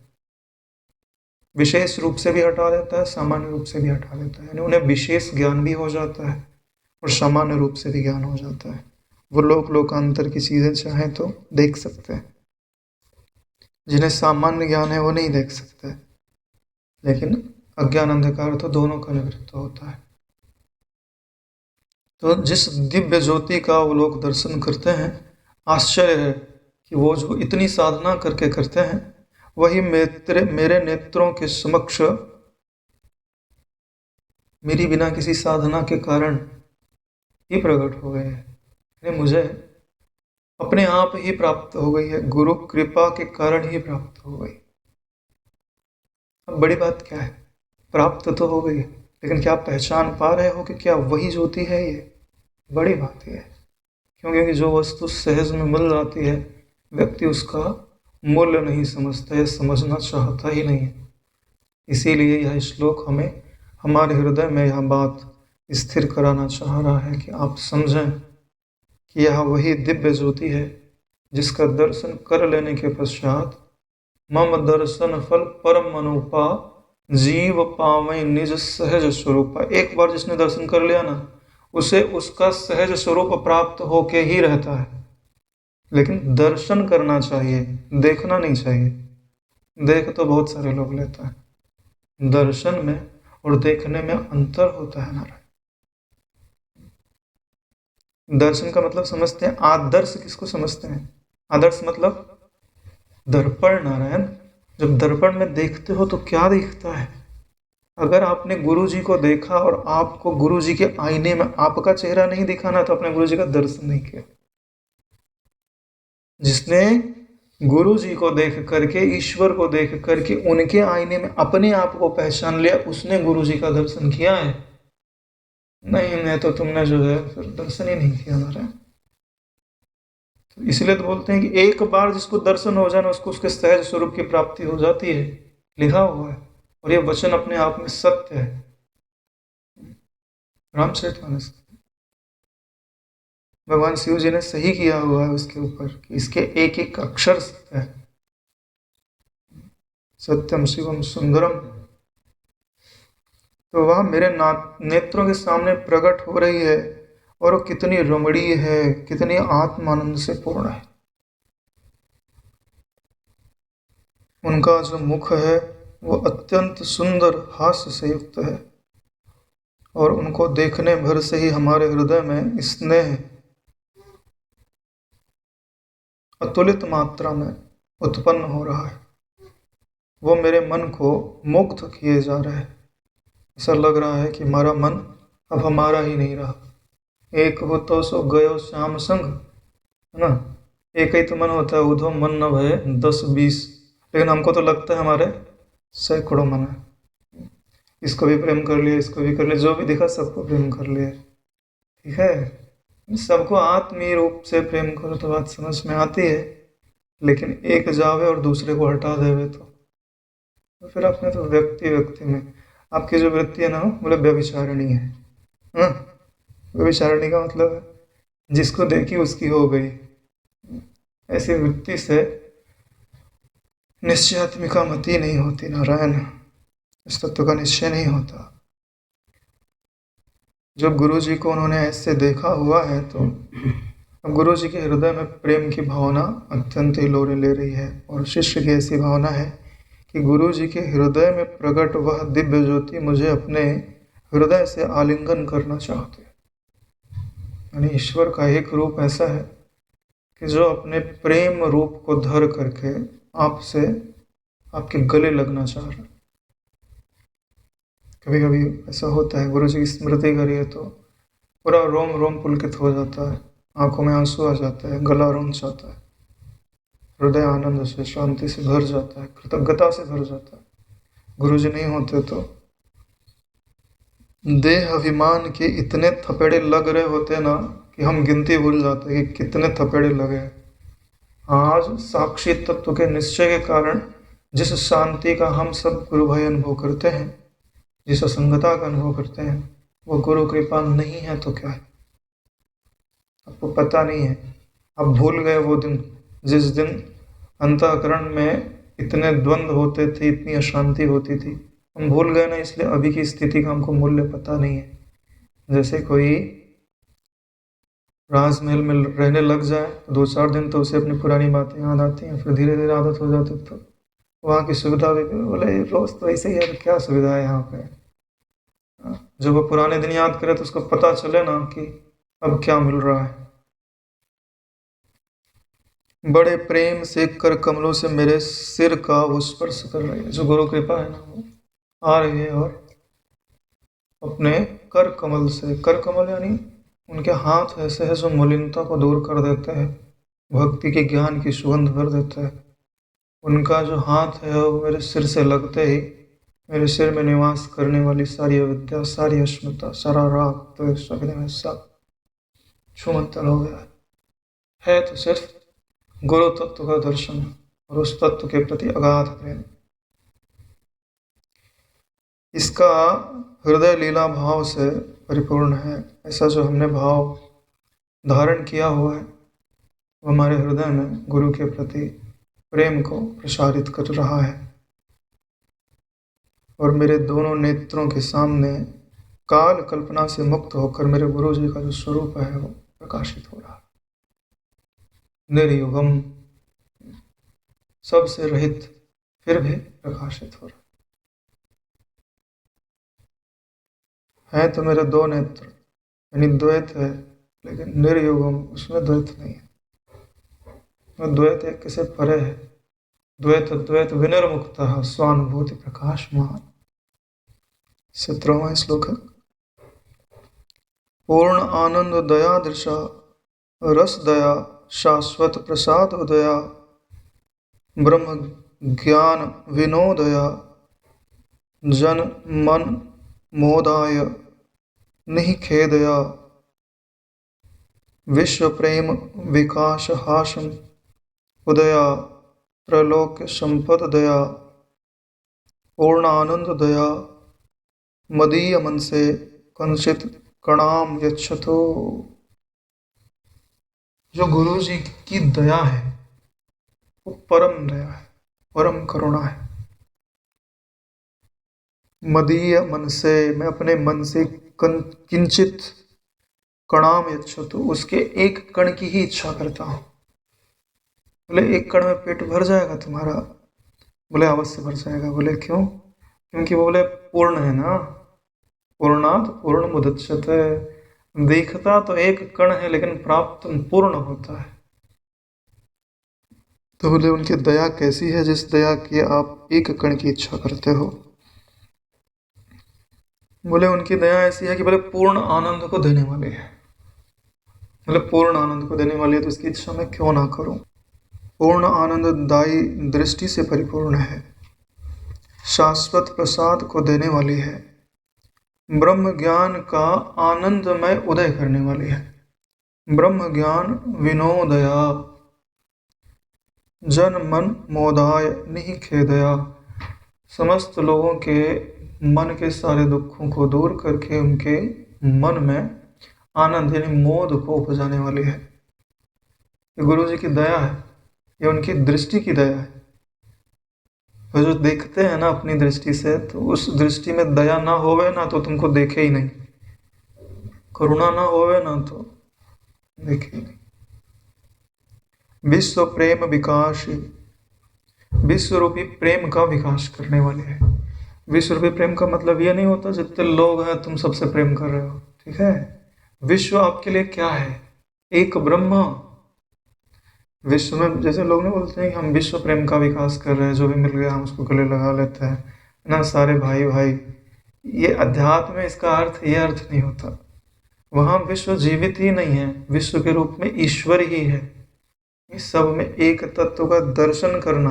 विशेष रूप से भी हटा देता है, सामान्य रूप से भी हटा देता है। यानी उन्हें विशेष ज्ञान भी हो जाता है और सामान्य रूप से भी ज्ञान हो जाता है। वो लोकांतर की चीज़ें चाहें तो देख सकते हैं, जिन्हें सामान्य ज्ञान है वो नहीं देख सकते, लेकिन अज्ञान अंधकार तो दोनों का निवृत्त होता है। तो जिस दिव्य ज्योति का वो लोग दर्शन करते हैं, आश्चर्य है कि वो जो इतनी साधना करके करते हैं वही मेरे नेत्रों के समक्ष मेरी बिना किसी साधना के कारण ही प्रकट हो गए हैं। मुझे अपने आप ही प्राप्त हो गई है, गुरु कृपा के कारण ही प्राप्त हो गई। अब बड़ी बात क्या है, प्राप्त तो हो गई, लेकिन क्या आप पहचान पा रहे हो कि क्या वही ज्योति है? ये बड़ी बात है। क्योंकि जो वस्तु सहज में मिल जाती है, व्यक्ति उसका मूल्य नहीं समझता है, समझना चाहता ही नहीं है। इसीलिए यह श्लोक हमें हमारे हृदय में यह बात स्थिर कराना चाह रहा है कि आप समझें कि यह वही दिव्य ज्योति है जिसका दर्शन कर लेने के पश्चात मम दर्शन फल परम अनुपा जीव पावै निज सहज स्वरूपा। एक बार जिसने दर्शन कर लिया ना, उसे उसका सहज स्वरूप प्राप्त होके ही रहता है। लेकिन दर्शन करना चाहिए, देखना नहीं चाहिए। देख तो बहुत सारे लोग लेता है, दर्शन में और देखने में अंतर होता है नारायण। दर्शन का मतलब समझते हैं, आदर्श किसको समझते हैं? आदर्श मतलब दर्पण नारायण। जब दर्पण में देखते हो तो क्या दिखता है? अगर आपने गुरु जी को देखा और आपको गुरु जी के आईने में आपका चेहरा नहीं दिखा ना, तो अपने गुरु जी का दर्शन नहीं किया। जिसने गुरु जी को देख करके, ईश्वर को देख करके उनके आईने में अपने आप को पहचान लिया, उसने गुरु जी का दर्शन किया है। नहीं तो तुमने जो है फिर दर्शन ही नहीं किया हमारा। तो इसलिए तो बोलते हैं कि एक बार जिसको दर्शन हो जाए ना, उसको उसके सहज स्वरूप की प्राप्ति हो जाती है, लिखा हुआ है। और ये वचन अपने आप में सत्य है। रामचरितमानस भगवान शिव जी ने सही किया हुआ है उसके ऊपर कि इसके एक एक अक्षर सत्य है। सत्यम शिवम सुंदरम। तो वह मेरे नेत्रों के सामने प्रकट हो रही है और वो कितनी रमणीय है, कितनी आत्मानंद से पूर्ण है। उनका जो मुख है वो अत्यंत सुंदर हास्य से युक्त है और उनको देखने भर से ही हमारे हृदय में स्नेह अतुलित मात्रा में उत्पन्न हो रहा है। वो मेरे मन को मुक्त किए जा रहे हैं। ऐसा लग रहा है कि हमारा मन अब हमारा ही नहीं रहा। एक हो तो सो गयो श्याम संग, है ना। एक ही तो मन होता है, उधो मन न भय 10-20, लेकिन हमको तो लगता है हमारे सैकड़ों मन है। इसको भी प्रेम कर लिया, इसको भी कर लिया, जो भी दिखा सबको प्रेम कर लिया। ठीक है, सबको आत्मीय रूप से प्रेम करो तो बात समझ में आती है, लेकिन एक जावे और दूसरे को हटा देवे तो फिर अपने तो व्यक्ति में आपकी जो वृत्ति है ना, बोले व्यभिचारिणी है। व्यभिचारिणी का मतलब है जिसको देखी उसकी हो गई। ऐसी वृत्ति से निश्चयात्मिका मति नहीं होती नारायण, इस तत्व का निश्चय नहीं होता। जब गुरु जी को उन्होंने ऐसे देखा हुआ है तो अब गुरु जी के हृदय में प्रेम की भावना अत्यंत ही लोरे ले रही है। और शिष्य की ऐसी भावना है कि गुरु जी के हृदय में प्रकट वह दिव्य ज्योति मुझे अपने हृदय से आलिंगन करना चाहते हैं। यानी ईश्वर का एक रूप ऐसा है कि जो अपने प्रेम रूप को धर करके आपसे आपके गले लगना चाह रहा है। कभी कभी ऐसा होता है, गुरु जी की स्मृति करिए तो पूरा रोम रोम पुलकित हो जाता है, आंखों में आंसू आ जाता है, गला रुंध जाता है, हृदय आनंद से शांति से भर जाता है, कृतज्ञता से भर जाता है। गुरु जी नहीं होते तो देह अभिमान के इतने थपेड़े लग रहे होते ना कि हम गिनती भूल जाते कि कितने थपेड़े लगे। आज साक्षी तत्व के निश्चय के कारण जिस शांति का हम सब गुरु भाई अनुभव करते हैं, जिस असंगता का अनुभव करते हैं, वो गुरु कृपा नहीं है तो क्या है? आपको पता नहीं है, आप भूल गए वो दिन जिस दिन अंतःकरण में इतने द्वंद्व होते थे, इतनी अशांति होती थी। हम भूल गए ना, इसलिए अभी की स्थिति का हमको मूल्य पता नहीं है। जैसे कोई राजमहल में रहने लग जाए तो 2-4 दिन तो उसे अपनी पुरानी बातें याद आती हैं, फिर धीरे धीरे आदत हो जाती है। तो वहाँ की सुविधा भी बोले रोज तो ऐसे ही है, तो क्या सुविधा है यहाँ पे? जब वो पुराने दिन याद करे तो उसको पता चले ना कि अब क्या मिल रहा है। बड़े प्रेम से कर कमलों से मेरे सिर का वो स्पर्श कर रही है। जो गुरु कृपा है ना, वो आ रही है और अपने कर कमल से, कर कमल यानी उनके हाथ ऐसे है जो मलिनता को दूर कर देते हैं, भक्ति के ज्ञान की सुगंध भर देते हैं। उनका जो हाथ है वो मेरे सिर से लगते ही मेरे सिर में निवास करने वाली सारी अविद्या, सारी अस्मिता, सारा राग तो सकने में सब छूमंतर हो गया है। तो सिर्फ गुरु तत्व का दर्शन और उस तत्व के प्रति अगाध प्रेम, इसका हृदय लीला भाव से परिपूर्ण है। ऐसा जो हमने भाव धारण किया हुआ है वो हमारे हृदय में गुरु के प्रति प्रेम को प्रसारित कर रहा है। और मेरे दोनों नेत्रों के सामने काल कल्पना से मुक्त होकर मेरे गुरु जी का जो स्वरूप है वो प्रकाशित हो रहा है। निर्युगम, सबसे रहित, फिर भी प्रकाशित हो रहा है। तो मेरे 2 नेत्र, यानी द्वैत है, लेकिन निर्युगम, उसमें द्वैत नहीं है। द्वैत एक से परे है। द्वैत द्वैत विनिर्मुक्तः स्वानुभूति प्रकाशमान। 17वां श्लोक है। पूर्ण आनंद दया दृशा रस दया शाश्वत प्रसाद उदया ब्रह्म ज्ञान विनोदया जन मन मोदाय निखेदया विश्व प्रेम विकास हासम उदया त्रैलोक संपद दया पूर्ण आनंद दया मदीय मन से कंसित कणाम यच्छतो। जो गुरु जी की दया है वो परम दया है, परम करुणा है। मदीय मन से, मैं अपने मन से किंचित कणाम यच्छतो, उसके एक कण की ही इच्छा करता हूँ। बोले 1 कण में पेट भर जाएगा तुम्हारा? बोले अवश्य भर जाएगा। बोले क्यों? क्योंकि वो बोले पूर्ण है ना, पूर्णात पूर्ण मुदच्यते। देखता तो 1 कण है लेकिन प्राप्त पूर्ण होता है। तो बोले उनकी दया कैसी है जिस दया की आप 1 कण की इच्छा करते हो? बोले उनकी दया ऐसी है कि बोले पूर्ण आनंद को देने वाली है। बोले पूर्ण आनंद को देने वाली है तो उसकी इच्छा मैं क्यों ना करूं? पूर्ण आनंददायी दृष्टि से परिपूर्ण है, शाश्वत प्रसाद को देने वाली है, ब्रह्म ज्ञान का आनंदमय उदय करने वाली है, ब्रह्म ज्ञान विनोदया जन मन मोदाय निखेदया, समस्त लोगों के मन के सारे दुखों को दूर करके उनके मन में आनंद यानी मोद को उपजाने वाली है। ये गुरु जी की दया है, ये उनकी दृष्टि की दया है। तो जो देखते हैं ना अपनी दृष्टि से, तो उस दृष्टि में दया ना होवे ना तो तुमको देखे ही नहीं, करुणा ना होवे ना तो देखे ही नहीं। विश्व प्रेम विकास, विश्व रूपी प्रेम का विकास करने वाले हैं। विश्व रूपी प्रेम का मतलब ये नहीं होता जितने लोग हैं तुम सबसे प्रेम कर रहे हो, ठीक है? विश्व आपके लिए क्या है? एक ब्रह्म, विश्व में जैसे लोग ना बोलते हैं कि हम विश्व प्रेम का विकास कर रहे हैं, जो भी मिल गया हम उसको गले लगा लेते हैं ना, सारे भाई भाई। ये अध्यात्म में इसका अर्थ ये अर्थ नहीं होता। वहाँ विश्व जीवित ही नहीं है, विश्व के रूप में ईश्वर ही है। इस सब में एक तत्व का दर्शन करना,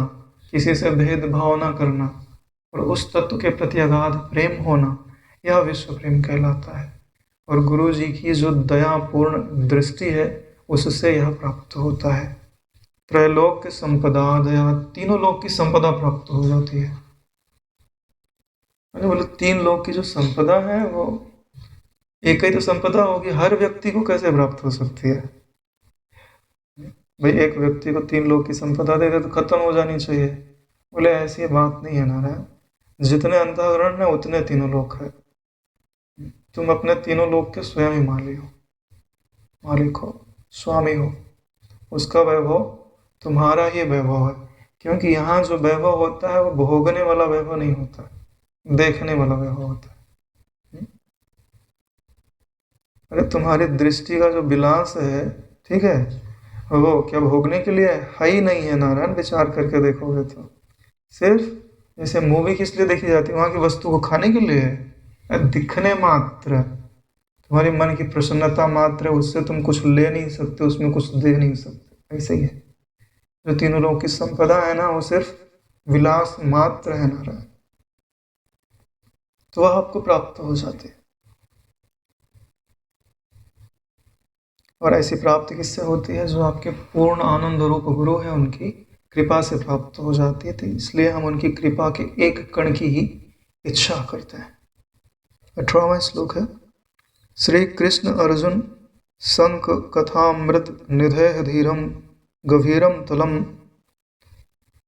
किसी से भेदभाव ना करना और उस तत्व के प्रति अगाध प्रेम होना, यह विश्व प्रेम कहलाता है। और गुरु जी की जो दयापूर्ण दृष्टि है उससे यह प्राप्त होता है। त्रैलोक की संपदा दया, तीनों लोक की संपदा प्राप्त हो जाती है। मैंने बोले 3 लोक की जो संपदा है वो एक ही तो संपदा होगी, हर व्यक्ति को कैसे प्राप्त हो सकती है? भाई एक व्यक्ति को 3 लोक की संपदा दे दे तो खत्म हो जानी चाहिए। बोले ऐसी बात नहीं है नारायण, जितने अंतःकरण है उतने तीनों लोक है। तुम अपने तीनों लोक के स्वयं ही मालिक हो, स्वामी हो। उसका वैभव तुम्हारा ही वैभव है, क्योंकि यहाँ जो वैभव होता है वो भोगने वाला वैभव नहीं होता, देखने वाला वैभव होता है। अरे तुम्हारी दृष्टि का जो विलास है, ठीक है, वो क्या भोगने के लिए है ही नहीं है नारायण। विचार करके देखोगे तो सिर्फ जैसे मूवी किस लिए देखी जाती है, वहाँ की वस्तु को खाने के लिए है, दिखने मात्र, तुम्हारी मन की प्रसन्नता मात्र है, उससे तुम कुछ ले नहीं सकते, उसमें कुछ दे नहीं सकते। ऐसे ही है जो तीनों लोगों की संपदा है ना, वो सिर्फ विलास मात्र है नारायण, तो वह आपको प्राप्त हो जाते हैं। और ऐसी प्राप्ति किससे होती है? जो आपके पूर्ण आनंद रूप गुरु है उनकी कृपा से प्राप्त हो जाती है। तो इसलिए हम उनकी कृपा के एक कण की ही इच्छा करते हैं। 18वां श्लोक है, श्री कृष्ण अर्जुन संक कथामृत निधेह धीरम गभीरम तलम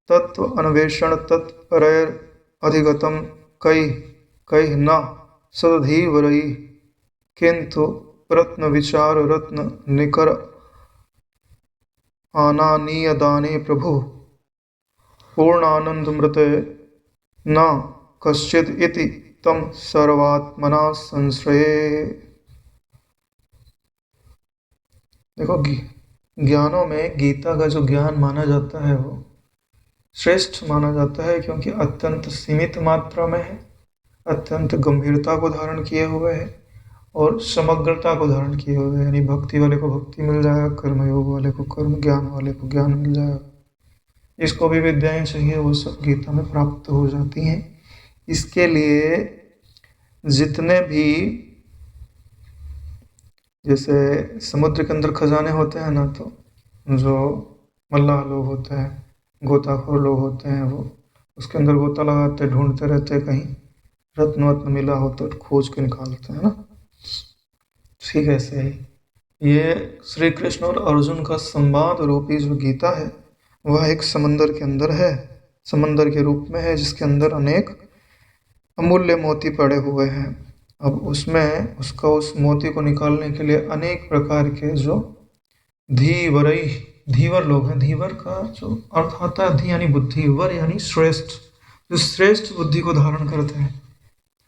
तत्व अन्वेषण तत्परैर अधिगतम कई कई न सदधीवरई किंतु प्रत्न विचार रत्न निकर आनानीय दाने प्रभु पूर्णानंदमृते न कश्चिद इति तम सर्वात्मना संश्रये। देखो ज्ञानों में गीता का जो ज्ञान माना जाता है वो श्रेष्ठ माना जाता है, क्योंकि अत्यंत सीमित मात्रा में है, अत्यंत गंभीरता को धारण किए हुए है और समग्रता को धारण किए हुए हैं। यानी भक्ति वाले को भक्ति मिल जाएगा, कर्मयोग वाले को कर्म, ज्ञान वाले को ज्ञान मिल जाएगा। इसको भी विद्याएं चाहिए वो सब गीता में प्राप्त हो जाती हैं। इसके लिए जितने भी जैसे समुद्र के अंदर खजाने होते हैं ना, तो जो मल्लाह लोग होते हैं, गोताखोर लोग होते हैं, वो उसके अंदर गोता लगाते ढूंढते रहते, कहीं रत्न वत्न मिला हो तो खोज के निकालते हैं ना। ठीक ऐसे ही ये श्री कृष्ण और अर्जुन का संवाद रूपी जो गीता है वह एक समंदर के अंदर है, समंदर के रूप में है, जिसके अंदर अनेक अमूल्य मोती पड़े हुए हैं। अब उसमें उसका उस मोती को निकालने के लिए अनेक प्रकार के जो धीवरई, धीवर लोग हैं, धीवर का जो अर्थ होता है धी यानी बुद्धि, वर यानी श्रेष्ठ, जो श्रेष्ठ बुद्धि को धारण करते हैं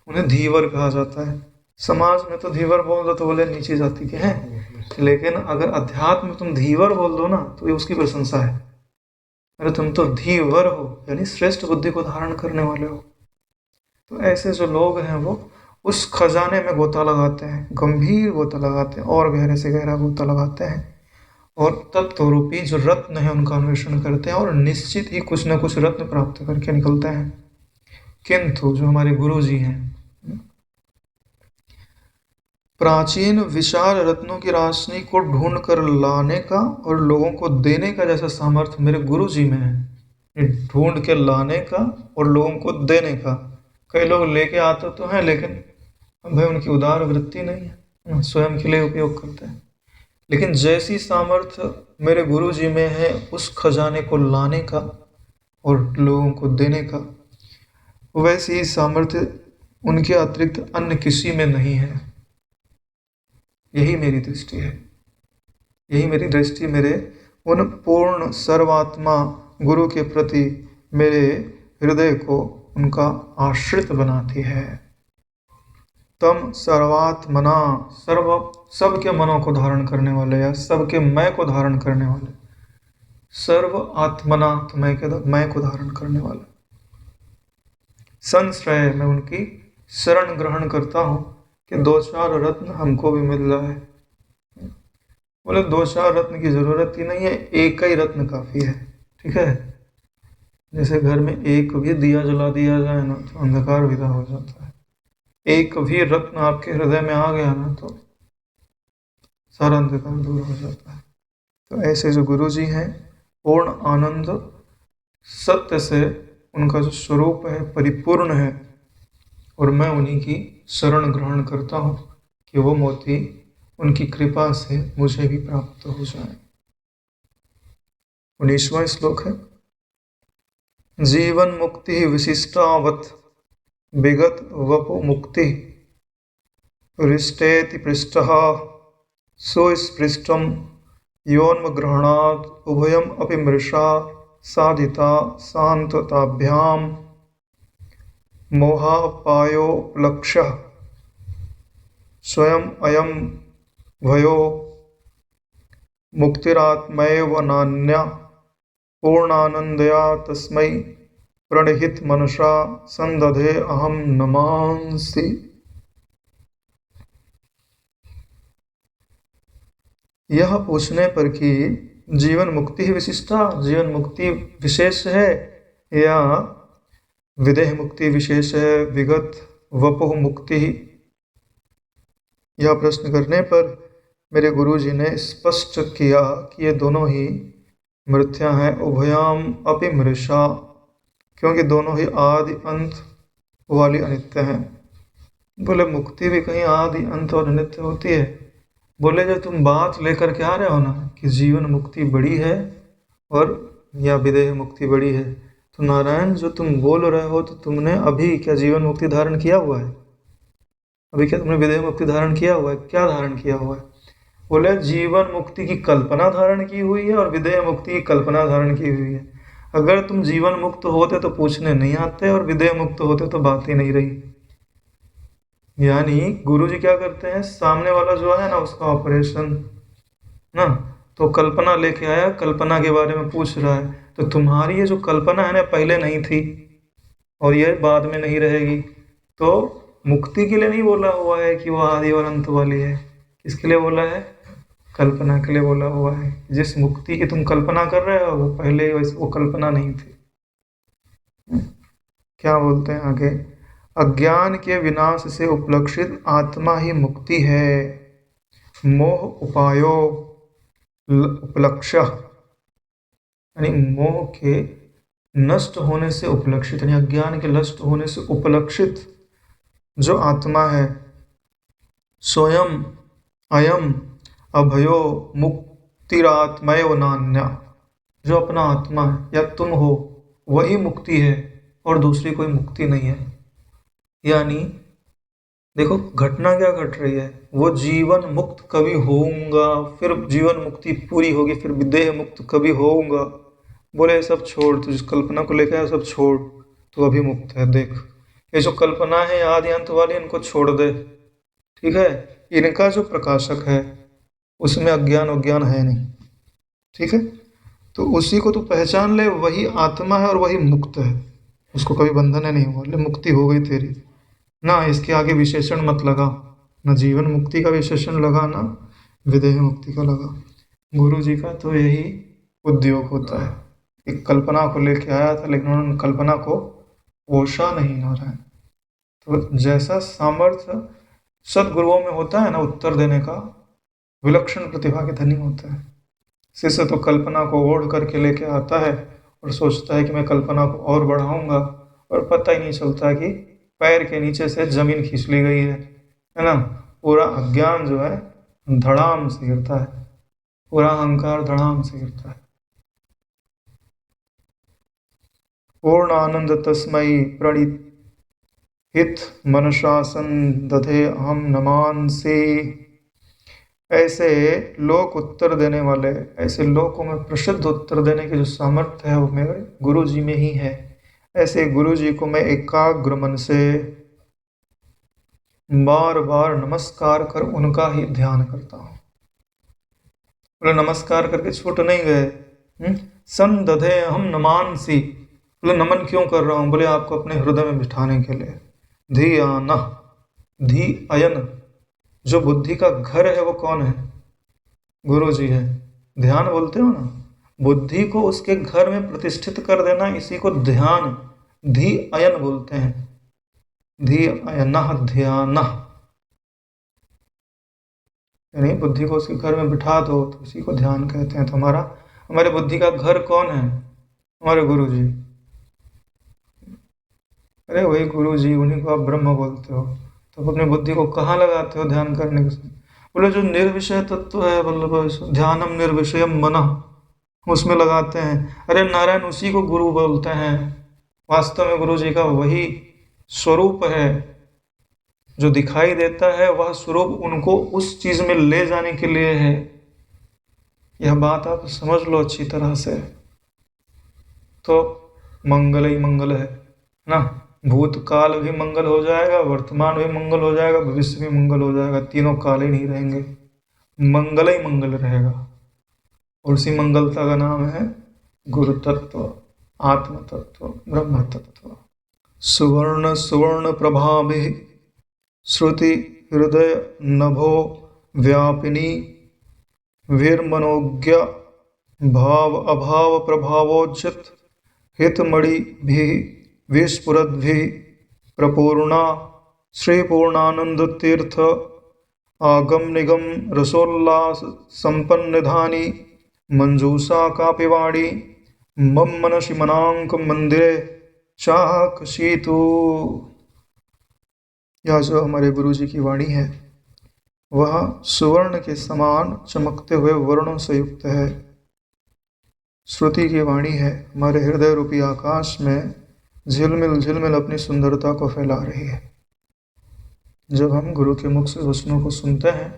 उन्हें धीवर कहा जाता है। समाज में तो धीवर बोल दो तो बोले नीची जाति के हैं, लेकिन अगर अध्यात्म में तुम धीवर बोल दो ना तो ये उसकी प्रशंसा है। अरे तुम तो धीवर हो, यानी श्रेष्ठ बुद्धि को धारण करने वाले हो। तो ऐसे जो लोग हैं वो उस खजाने में गोता लगाते हैं, गंभीर गोता लगाते हैं और गहरे से गहरा गोता लगाते हैं और तत्व रूपी जो रत्न है उनका अन्वेषण करते हैं और निश्चित ही कुछ न कुछ रत्न प्राप्त करके निकलते हैं। किंतु जो हमारे गुरु जी हैं, प्राचीन विशाल रत्नों की राशि को ढूंढ कर लाने का और लोगों को देने का जैसा सामर्थ्य मेरे गुरु जी में है, ढूंढ के लाने का और लोगों को देने का। कई लोग लेके आते तो हैं लेकिन भाई उनकी उदार वृत्ति नहीं है, स्वयं के लिए उपयोग करते हैं। लेकिन जैसी सामर्थ्य मेरे गुरु जी में है उस खजाने को लाने का और लोगों को देने का, वैसी ही सामर्थ्य उनके अतिरिक्त अन्य किसी में नहीं है। यही मेरी दृष्टि है, यही मेरी दृष्टि मेरे उन पूर्ण सर्वात्मा गुरु के प्रति मेरे हृदय को उनका आश्रित बनाती है। तम सर्वात्मना, सर्व सबके मनों को धारण करने वाले या सबके मैं को धारण करने वाले, सर्व आत्मनाथ मैं को धारण करने वाला। संश्रय मैं उनकी शरण ग्रहण करता हूँ कि दो चार रत्न हमको भी मिल रहा है। बोले दो चार रत्न की जरूरत ही नहीं है, एक ही रत्न काफी है। ठीक है, जैसे घर में एक भी दिया जला दिया जाए ना तो अंधकार विदा हो जाता है। एक भी रत्न आपके हृदय में आ गया ना तो सारा अंधकार दूर हो जाता है। तो ऐसे जो गुरु जी हैं, पूर्ण आनंद सत्य से उनका जो स्वरूप है परिपूर्ण है, और मैं उन्हीं की शरण ग्रहण करता हूँ कि वो मोती उनकी कृपा से मुझे भी प्राप्त हो जाए। 19वां श्लोक है, जीवन मुक्ति विशिष्टावत विगत वपु मुक्ति रिष्टेति पृष्ठः सुस्पृष्टम योन्मग्रहणात् उभयम अपि मृषा साधिता शांतताभ्याम मोहापायोपलक्ष्य स्वयं अयम भयो मुक्तिरात्मैव नान्या पूर्णानंदया तस्मै प्रणहित मनसा संदधे अहम नमांसि। यह पूछने पर कि जीवन मुक्ति ही विशिष्टा, जीवन मुक्ति विशेष है या विदेह मुक्ति विशेष है, विगत वपुः मुक्ति ही, यह प्रश्न करने पर मेरे गुरु जी ने स्पष्ट किया कि ये दोनों ही मृत्या हैं, उभयाम अपि मृषा, क्योंकि दोनों ही आदि अंत वाली अनित्य हैं। बोले मुक्ति भी कहीं आदि अंत और अनित्य होती है? बोले जो तुम बात लेकर के आ रहे हो ना कि जीवन मुक्ति बड़ी है और या विदेह मुक्ति बड़ी है, तो नारायण जो तुम बोल रहे हो तो तुमने अभी क्या जीवन मुक्ति धारण किया हुआ है? अभी क्या तुमने विदेह मुक्ति धारण किया हुआ है? क्या धारण किया हुआ है? बोले जीवन मुक्ति की कल्पना धारण की हुई है और विदेह मुक्ति की कल्पना धारण की हुई है। अगर तुम जीवन मुक्त होते तो पूछने नहीं आते और विदेह मुक्त होते तो बात ही नहीं रही। यानी गुरु जी क्या करते हैं, सामने वाला जो है ना उसका ऑपरेशन ना, तो कल्पना लेके आया, कल्पना के बारे में पूछ रहा है, तो तुम्हारी ये जो कल्पना है ना पहले नहीं थी और ये बाद में नहीं रहेगी। तो मुक्ति के लिए नहीं बोला हुआ है कि वो आदि और अंत वाली है, किसके लिए बोला है? कल्पना के लिए बोला हुआ है। जिस मुक्ति की तुम कल्पना कर रहे हो वो पहले वो कल्पना नहीं थी। क्या बोलते हैं आगे, अज्ञान के विनाश से उपलक्षित आत्मा ही मुक्ति है। मोह उपायो उपलक्ष्य, यानी मोह के नष्ट होने से उपलक्षित, यानी अज्ञान के नष्ट होने से उपलक्षित जो आत्मा है, स्वयं अयम अभयो मुक्तिरात्मैव नान्या, जो अपना आत्मा है या तुम हो वही मुक्ति है और दूसरी कोई मुक्ति नहीं है। यानी देखो घटना क्या घट रही है, वो जीवन मुक्त कभी होऊंगा, फिर जीवन मुक्ति पूरी होगी, फिर विदेह मुक्त कभी होऊंगा। बोले सब छोड़, तू जिस कल्पना को लेकर आया सब छोड़, तू अभी मुक्त है। देख ये जो कल्पना है आदि अंत वाली, इनको छोड़ दे। ठीक है, इनका जो प्रकाशक है उसमें अज्ञान अज्ञान है नहीं। ठीक है, तो उसी को तू पहचान ले, वही आत्मा है और वही मुक्त है, उसको कभी बंधन है नहीं हुआ, ले मुक्ति हो गई तेरी ना। इसके आगे विशेषण मत लगा, ना जीवन मुक्ति का विशेषण लगा ना विदेह मुक्ति का लगा। गुरु जी का तो यही उद्योग होता है। एक कल्पना को लेके आया था लेकिन उन्होंने कल्पना को पोषा नहीं नारायण। तो जैसा सामर्थ्य सदगुरुओं में होता है ना उत्तर देने का, विलक्षण प्रतिभा के धनी होता है। शिष्य तो कल्पना को ओढ़ करके लेके आता है और सोचता है कि मैं कल्पना को और बढ़ाऊंगा, और पता ही नहीं चलता कि पैर के नीचे से जमीन खींच ली गई है ना। पूरा अज्ञान जो है धड़ाम से गिरता है, पूरा अहंकार धड़ाम से गिरता है। पूर्ण आनंद तस्मयी प्रणित मनसा संदधे अहम नमांसि। ऐसे लोक उत्तर देने वाले, ऐसे लोकों में प्रसिद्ध उत्तर देने की जो सामर्थ्य है वो मेरे गुरु जी में ही है। ऐसे गुरु जी को मैं एकाग्र मन से बार बार नमस्कार कर उनका ही ध्यान करता हूँ। बोले नमस्कार करके छूट नहीं गए, संदधे हम नमानसी। बोले नमन क्यों कर रहा हूँ? बोले आपको अपने हृदय में बिठाने के लिए। धी आना, धी अयन, जो बुद्धि का घर है वो कौन है? गुरु जी है। ध्यान बोलते हो ना, बुद्धि को उसके घर में प्रतिष्ठित कर देना, इसी को ध्यान, धी अयन बोलते हैं। धी अयन ध्यान, यानी बुद्धि को उसके घर में बिठा दो तो उसी को ध्यान कहते हैं। तो हमारे बुद्धि का घर कौन है? हमारे गुरु जी। अरे वही गुरु जी, उन्हीं को आप ब्रह्म बोलते हो। तो अपनी बुद्धि को कहाँ लगाते हो ध्यान करने के समय? बोले जो निर्विषय तत्व है, मतलब ध्यानम निर्विषयम मनः, उसमें लगाते हैं। अरे नारायण उसी को गुरु बोलते हैं। वास्तव में गुरु जी का वही स्वरूप है, जो दिखाई देता है वह स्वरूप उनको उस चीज में ले जाने के लिए है। यह बात आप समझ लो अच्छी तरह से। तो मंगल ही मंगल है ना। भूतकाल भी मंगल हो जाएगा, वर्तमान भी मंगल हो जाएगा, भविष्य भी मंगल हो जाएगा। तीनों काल ही नहीं रहेंगे, मंगल ही मंगल रहेगा। और उसी मंगलता का नाम है गुरु तत्व, आत्म तत्व, ब्रह्म तत्व। सुवर्ण सुवर्ण प्रभाभिः श्रुति हृदय नभो व्यापिनी वीरमनोज्ञ भाव अभाव प्रभावोचित हितमणिभिः विस्फुरद्भिः प्रपूर्णा श्री पूर्णानंद तीर्थ आगम निगम रसोल्लास संपन्नधानी मंजूषा कापिवाणी मम मनसि मनांक मंदिरे चाकशीतु। यह जो हमारे गुरु जी की वाणी है वह सुवर्ण के समान चमकते हुए वर्णों से युक्त है। श्रुति की वाणी है, हमारे हृदय रूपी आकाश में झिलमिल झिलमिल अपनी सुंदरता को फैला रही है। जब हम गुरु के मुख से वचनों को सुनते हैं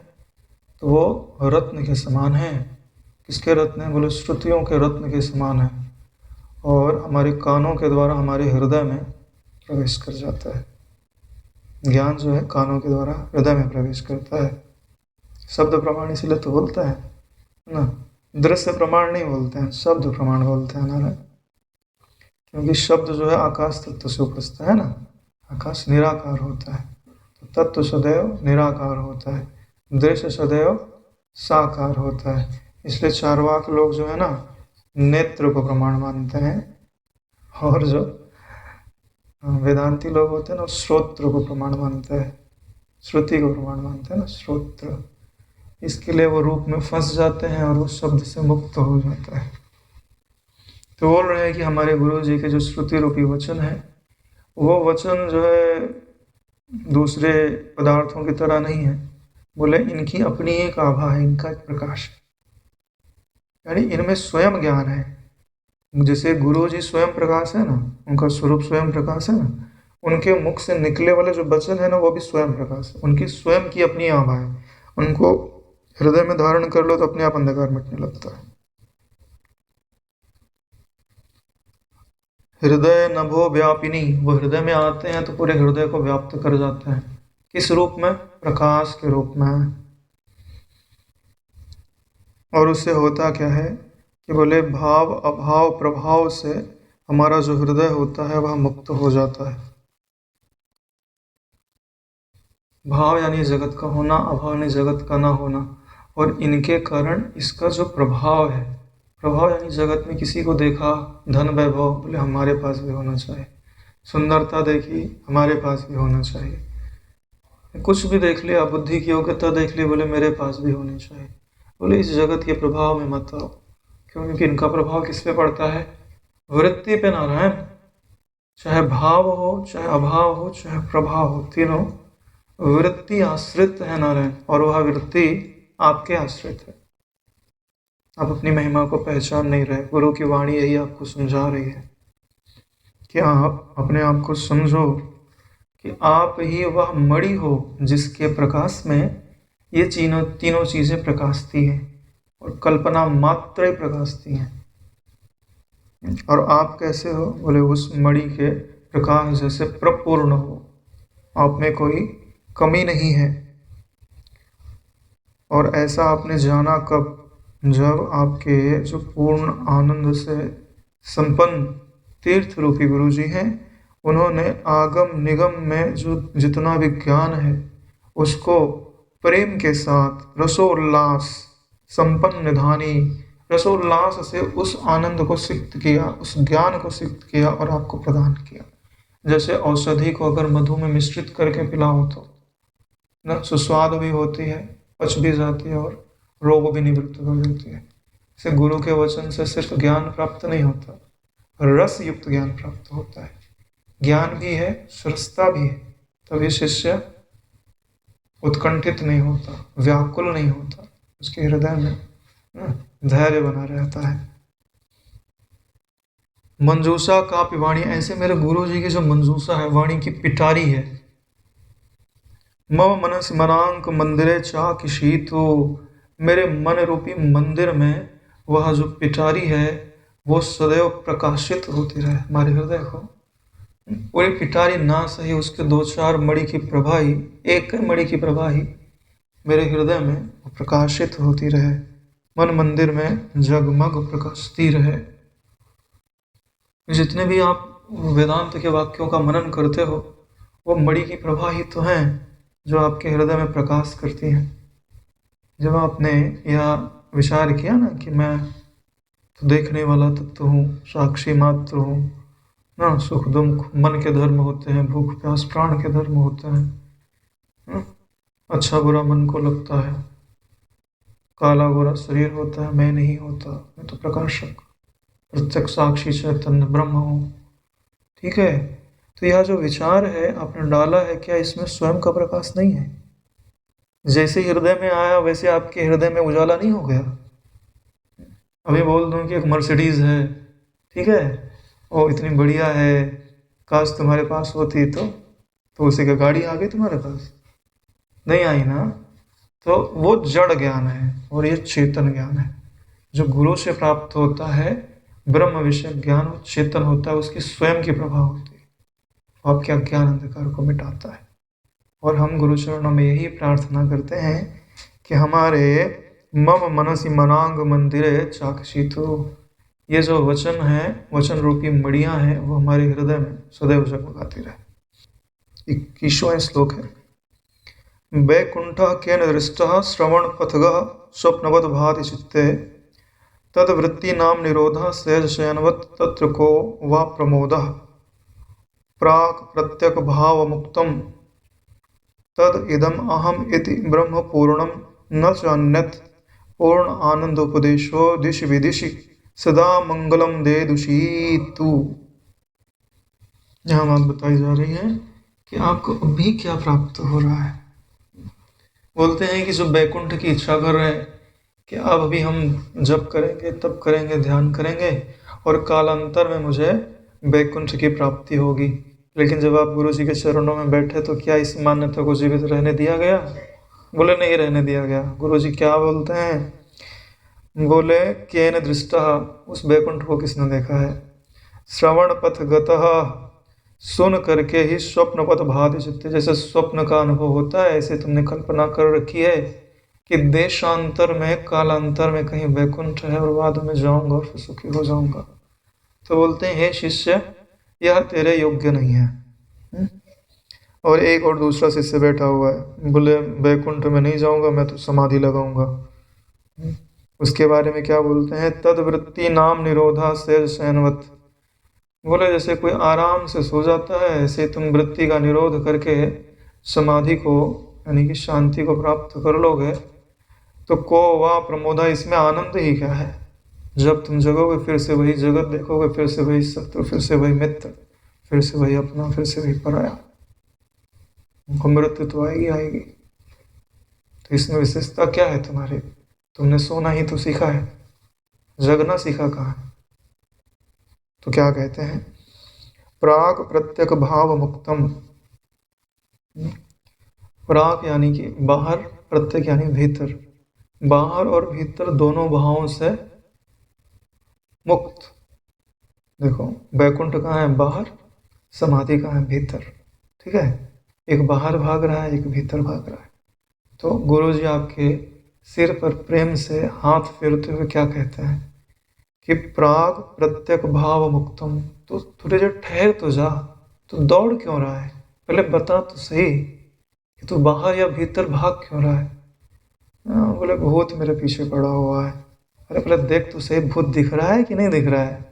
तो वो रत्न के समान है। किसके रत्न हैं? बोले श्रुतियों के रत्न के समान है, और हमारे कानों के द्वारा हमारे हृदय में प्रवेश कर जाता है। ज्ञान जो है कानों के द्वारा हृदय में प्रवेश करता है। शब्द प्रमाण इसलिए तो बोलता है ना, दृश्य प्रमाण नहीं बोलते हैं, शब्द प्रमाण बोलते हैं ना। क्योंकि शब्द जो है आकाश तत्व से उपजता है ना, आकाश निराकार होता है, तो तत्व सदैव निराकार होता है, दृश्य सदैव साकार होता है। इसलिए चार्वाक लोग जो है ना नेत्र को प्रमाण मानते हैं, और जो वेदांती लोग होते हैं ना श्रोत्र को प्रमाण मानते हैं, श्रुति को प्रमाण मानते हैं ना, श्रोत्र। इसके लिए वो रूप में फंस जाते हैं और वो शब्द से मुक्त हो जाता है। तो बोल रहे हैं कि हमारे गुरु जी के जो श्रुति रूपी वचन है, वो वचन जो है दूसरे पदार्थों की तरह नहीं है। बोले इनकी अपनी एक आभा है, इनका एक प्रकाश है, यानी इनमें स्वयं ज्ञान है। जैसे गुरु जी स्वयं प्रकाश है ना, उनका स्वरूप स्वयं प्रकाश है ना, उनके मुख से निकले वाले जो वचन है ना वो भी स्वयं प्रकाश है। उनकी स्वयं की अपनी आभा है। उनको हृदय में धारण कर लो तो अपने आप अंधकार मिटने लगता है। हृदय नभो व्यापिनी, वो हृदय में आते हैं तो पूरे हृदय को व्याप्त कर जाते हैं। किस रूप में? प्रकाश के रूप में। और उससे होता क्या है कि बोले भाव अभाव प्रभाव से हमारा जो हृदय होता है वह मुक्त हो जाता है। भाव यानी जगत का होना, अभाव यानी जगत का ना होना, और इनके कारण इसका जो प्रभाव है, प्रभाव यानी जगत में किसी को देखा, धन वैभव, बोले हमारे पास भी होना चाहिए। सुंदरता देखी, हमारे पास भी होना चाहिए। कुछ भी देख लिया, बुद्धि की योग्यता देख ली, बोले मेरे पास भी होनी चाहिए। बोले इस जगत के प्रभाव में मत आओ, क्योंकि इनका प्रभाव किस पे पड़ता है? वृत्ति पे नारायण। चाहे भाव हो, चाहे अभाव हो, चाहे प्रभाव हो, तीनों वृत्ति आश्रित है नारायण, और वह वृत्ति आपके आश्रित है। आप अपनी महिमा को पहचान नहीं रहे। गुरु की वाणी यही आपको समझा रही है कि आप अपने आप को समझो कि आप ही वह मणि हो जिसके प्रकाश में ये तीनों चीजें प्रकाशती हैं, और कल्पना मात्र ही प्रकाशती हैं। और आप कैसे हो? बोले उस मणि के प्रकाश जैसे प्रपूर्ण हो, आप में कोई कमी नहीं है। और ऐसा आपने जाना कब? जब आपके जो पूर्ण आनंद से संपन्न तीर्थ रूपी गुरु जी हैं, उन्होंने आगम निगम में जो जितना भी ज्ञान है उसको प्रेम के साथ रसोल्लास संपन्न निधानी रसोल्लास से उस आनंद को सिक्त किया, उस ज्ञान को सिक्त किया और आपको प्रदान किया। जैसे औषधि को अगर मधु में मिश्रित करके पिलाओ तो ना सुस्वाद भी होती है, पच भी जाती है और रोग भी निवृत्त हो जाती है। इसे गुरु के वचन से सिर्फ ज्ञान प्राप्त नहीं होता, रस युक्त ज्ञान प्राप्त होता है। ज्ञान भी है, सरसता भी है, तभी शिष्य उत्कंठित नहीं होता, व्याकुल नहीं होता, उसके हृदय में धैर्य बना रहता है। मंजूषा काव्य वाणी, ऐसे मेरे गुरु जी की जो मंजूषा है, वाणी की पिटारी है। मम मनस मनांक मंदिरे चाकिशीतो, मेरे मन रूपी मंदिर में वह जो पिटारी है वो सदैव प्रकाशित होती रहे हमारे हृदय को। पूरी पिटारी ना सही, उसके दो चार मणि की प्रभा ही, एक मणि की प्रभा ही मेरे हृदय में प्रकाशित होती रहे, मन मंदिर में जगमग प्रकाशती रहे। जितने भी आप वेदांत के वाक्यों का मनन करते हो वो मणि की प्रभा ही तो हैं जो आपके हृदय में प्रकाश करती हैं। जब आपने यह विचार किया ना कि मैं तो देखने वाला तत्व हूँ, साक्षी मात्र हूँ ना, सुख दुख मन के धर्म होते हैं, भूख प्यास प्राण के धर्म होते हैं ना? अच्छा बुरा मन को लगता है, काला गोरा शरीर होता है, मैं नहीं होता, मैं तो प्रकाशक प्रत्यक्ष साक्षी चैतन्य ब्रह्म हूँ। ठीक है, तो यह जो विचार है आपने डाला है, क्या इसमें स्वयं का प्रकाश नहीं है? जैसे हृदय में आया वैसे आपके हृदय में उजाला नहीं हो गया? अभी बोल दूं कि एक मर्सिडीज है, ठीक है, वो इतनी बढ़िया है, काश तुम्हारे पास होती तो उसी का गाड़ी आ गई तुम्हारे पास, नहीं आई ना? तो वो जड़ ज्ञान है और ये चेतन ज्ञान है जो गुरु से प्राप्त होता है। ब्रह्म विषय ज्ञान वो चेतन होता है, उसकी स्वयं की प्रभा होती है, आपके अज्ञान अंधकार को मिटाता है। और हम गुरु चरणों में यही प्रार्थना करते हैं कि हमारे मम मनसी मनांग मंदिरे चाक्षितो, ये जो वचन है, वचन रूपी मड़ियाँ हैं, वो हमारे हृदय में सदैव जगमगाती रहे। 21वां श्लोक है, वैकुंठः केन दृष्टः श्रवणपथगः स्वप्नवत् भाति चित्ते, तद्वृत्तीनां निरोधः सहजशयनवत् तत्र को वा प्रमोदः, प्राक् प्रत्यक्भावमुक्तं तद इदम अहम इति ब्रह्म पूर्णम न च अन्यत्, पूर्ण आनंदोपदेशो दिशि विदिशि सदा मंगलम दे दुषीतु। यहाँ बात बताई जा रही है कि आपको अभी क्या प्राप्त हो रहा है। बोलते हैं कि जो बैकुंठ की इच्छा कर रहे हैं कि अब अभी हम जप करेंगे, तप करेंगे, ध्यान करेंगे और कालांतर में मुझे बैकुंठ की प्राप्ति होगी। लेकिन जब आप गुरु जी के चरणों में बैठे तो क्या इस मान्यता को जीवित रहने दिया गया? बोले नहीं रहने दिया गया। गुरु जी क्या बोलते हैं? बोले केन दृष्टः, उस बैकुंठ को किसने देखा है? श्रवण पथ गतः, सुन करके ही स्वप्न पथ भाति चित्ते, जैसे स्वप्न का अनुभव होता है ऐसे तुमने कल्पना कर रखी है कि देशांतर में कालांतर में कहीं वैकुंठ है और बाद में जाऊंगा और फिर सुखी हो जाऊंगा। तो बोलते हैं हे शिष्य, यह तेरे योग्य नहीं है। और एक और दूसरा शिष्य बैठा हुआ है, बोले वैकुंठ में नहीं जाऊंगा, मैं तो समाधि लगाऊंगा। उसके बारे में क्या बोलते हैं? तद्वृत्ति नाम निरोधा सहज शयनवत, बोले जैसे कोई आराम से सो जाता है ऐसे तुम वृत्ति का निरोध करके समाधि को यानी कि शांति को प्राप्त कर लोगे तो को वा प्रमोदा, इसमें आनंद ही क्या है? जब तुम जगोगे फिर से वही जगत देखोगे, फिर से वही शत्रु, फिर से वही मित्र, फिर से वही अपना, फिर से वही पराया। मृत्यु तो आएगी आएगी। तो इसमें विशेषता क्या है तुम्हारी? तुमने सोना ही तो सीखा है, जगना सीखा कहाँ है? तो क्या कहते हैं? प्राक प्रत्यक भाव मुक्तम, प्राक यानी कि बाहर, प्रत्यक यानी भीतर, बाहर और भीतर दोनों भावों से मुक्त। देखो बैकुंठ कहाँ है? बाहर, समाधि कहाँ है? भीतर। ठीक है, एक बाहर भाग रहा है, एक भीतर भाग रहा है। तो गुरु जी आपके सिर पर प्रेम से हाथ फेरते हुए क्या कहते हैं कि प्राग प्रत्यक भाव मुक्तम। तो थोड़ी देर ठहर तो जा, तो दौड़ क्यों रहा है, पहले बता तो सही कि तू बाहर या भीतर भाग क्यों रहा है। बोले भूत मेरे पीछे पड़ा हुआ है। अरे पहले देख तो सही, भूत दिख रहा है कि नहीं दिख रहा है।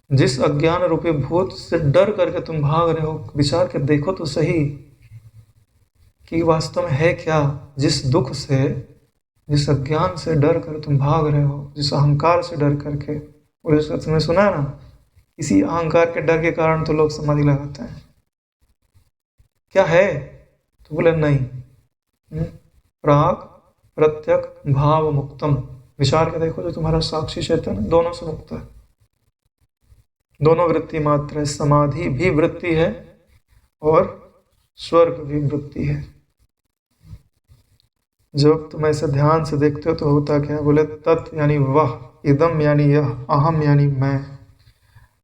जिस अज्ञान रूपी भूत से डर करके तुम भाग रहे हो, विचार के देखो तो सही कि वास्तव में है क्या। जिस दुख से, जिस अज्ञान से डर कर तुम भाग रहे हो, जिस अहंकार से डर करके, और जिसका तुमने सुना है ना, इसी अहंकार के डर के कारण तो लोग समाधि लगाते हैं। क्या है, तो बोले नहीं, प्राग प्रत्यक भाव मुक्तम। विचार के देखो, जो तुम्हारा साक्षी चेतन है दोनों से मुक्त है, दोनों वृत्ति मात्र है। समाधि भी वृत्ति है और स्वर्ग भी वृत्ति है। जब तुम ऐसे ध्यान से देखते हो तो होता क्या है, बोले तत् यानी वह, इदम यानी यह, अहम यानी मैं,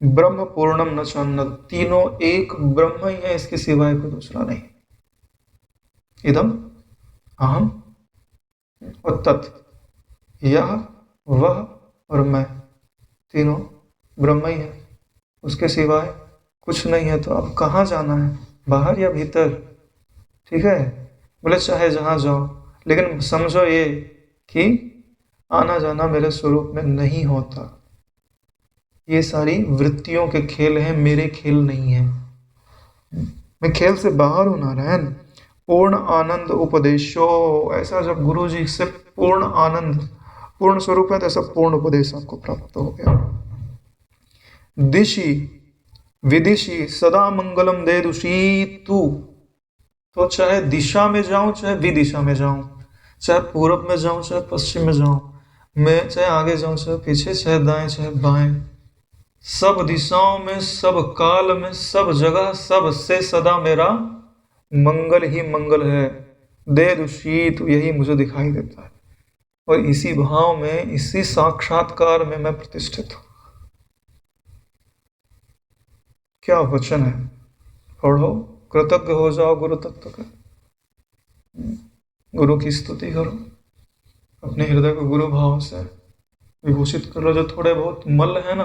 ब्रह्म पूर्णम न चान्य, तीनों एक ब्रह्म ही है, इसके सिवाय कोई दूसरा नहीं। इदम, अहम और तत्, यह, वह और मैं, तीनों ब्रह्म ही है, उसके सिवाय कुछ नहीं है। तो अब कहाँ जाना है, बाहर या भीतर। ठीक है, बोले चाहे जहाँ जाओ, लेकिन समझो ये कि आना जाना मेरे स्वरूप में नहीं होता। ये सारी वृत्तियों के खेल हैं, मेरे खेल नहीं है। मैं खेल से बाहर हूँ नारायण। पूर्ण आनंद उपदेशो, ऐसा जब गुरु जी से पूर्ण आनंद, पूर्ण स्वरूप है, तो ऐसा पूर्ण उपदेश आपको प्राप्त हो गया। दिशि विदिशि सदा मंगलम दे दुषी तू। तो चाहे दिशा में जाऊं, चाहे विदिशा में जाऊं, चाहे पूरब में जाऊं, चाहे पश्चिम में जाऊं, मैं चाहे आगे जाऊं, चाहे पीछे, चाहे दाएं चाहे बाएं, सब दिशाओं में, सब काल में, सब जगह, सब से सदा मेरा मंगल ही मंगल है। दे दुषी तो यही मुझे दिखाई देता है, और इसी भाव में, इसी साक्षात्कार में मैं प्रतिष्ठित हूं। क्या वचन है, पढ़ो, कृतज्ञ हो जाओ गुरु तत्व का, गुरु की स्तुति करो, अपने हृदय को गुरु भाव से विभूषित कर लो। जो थोड़े बहुत मल है ना,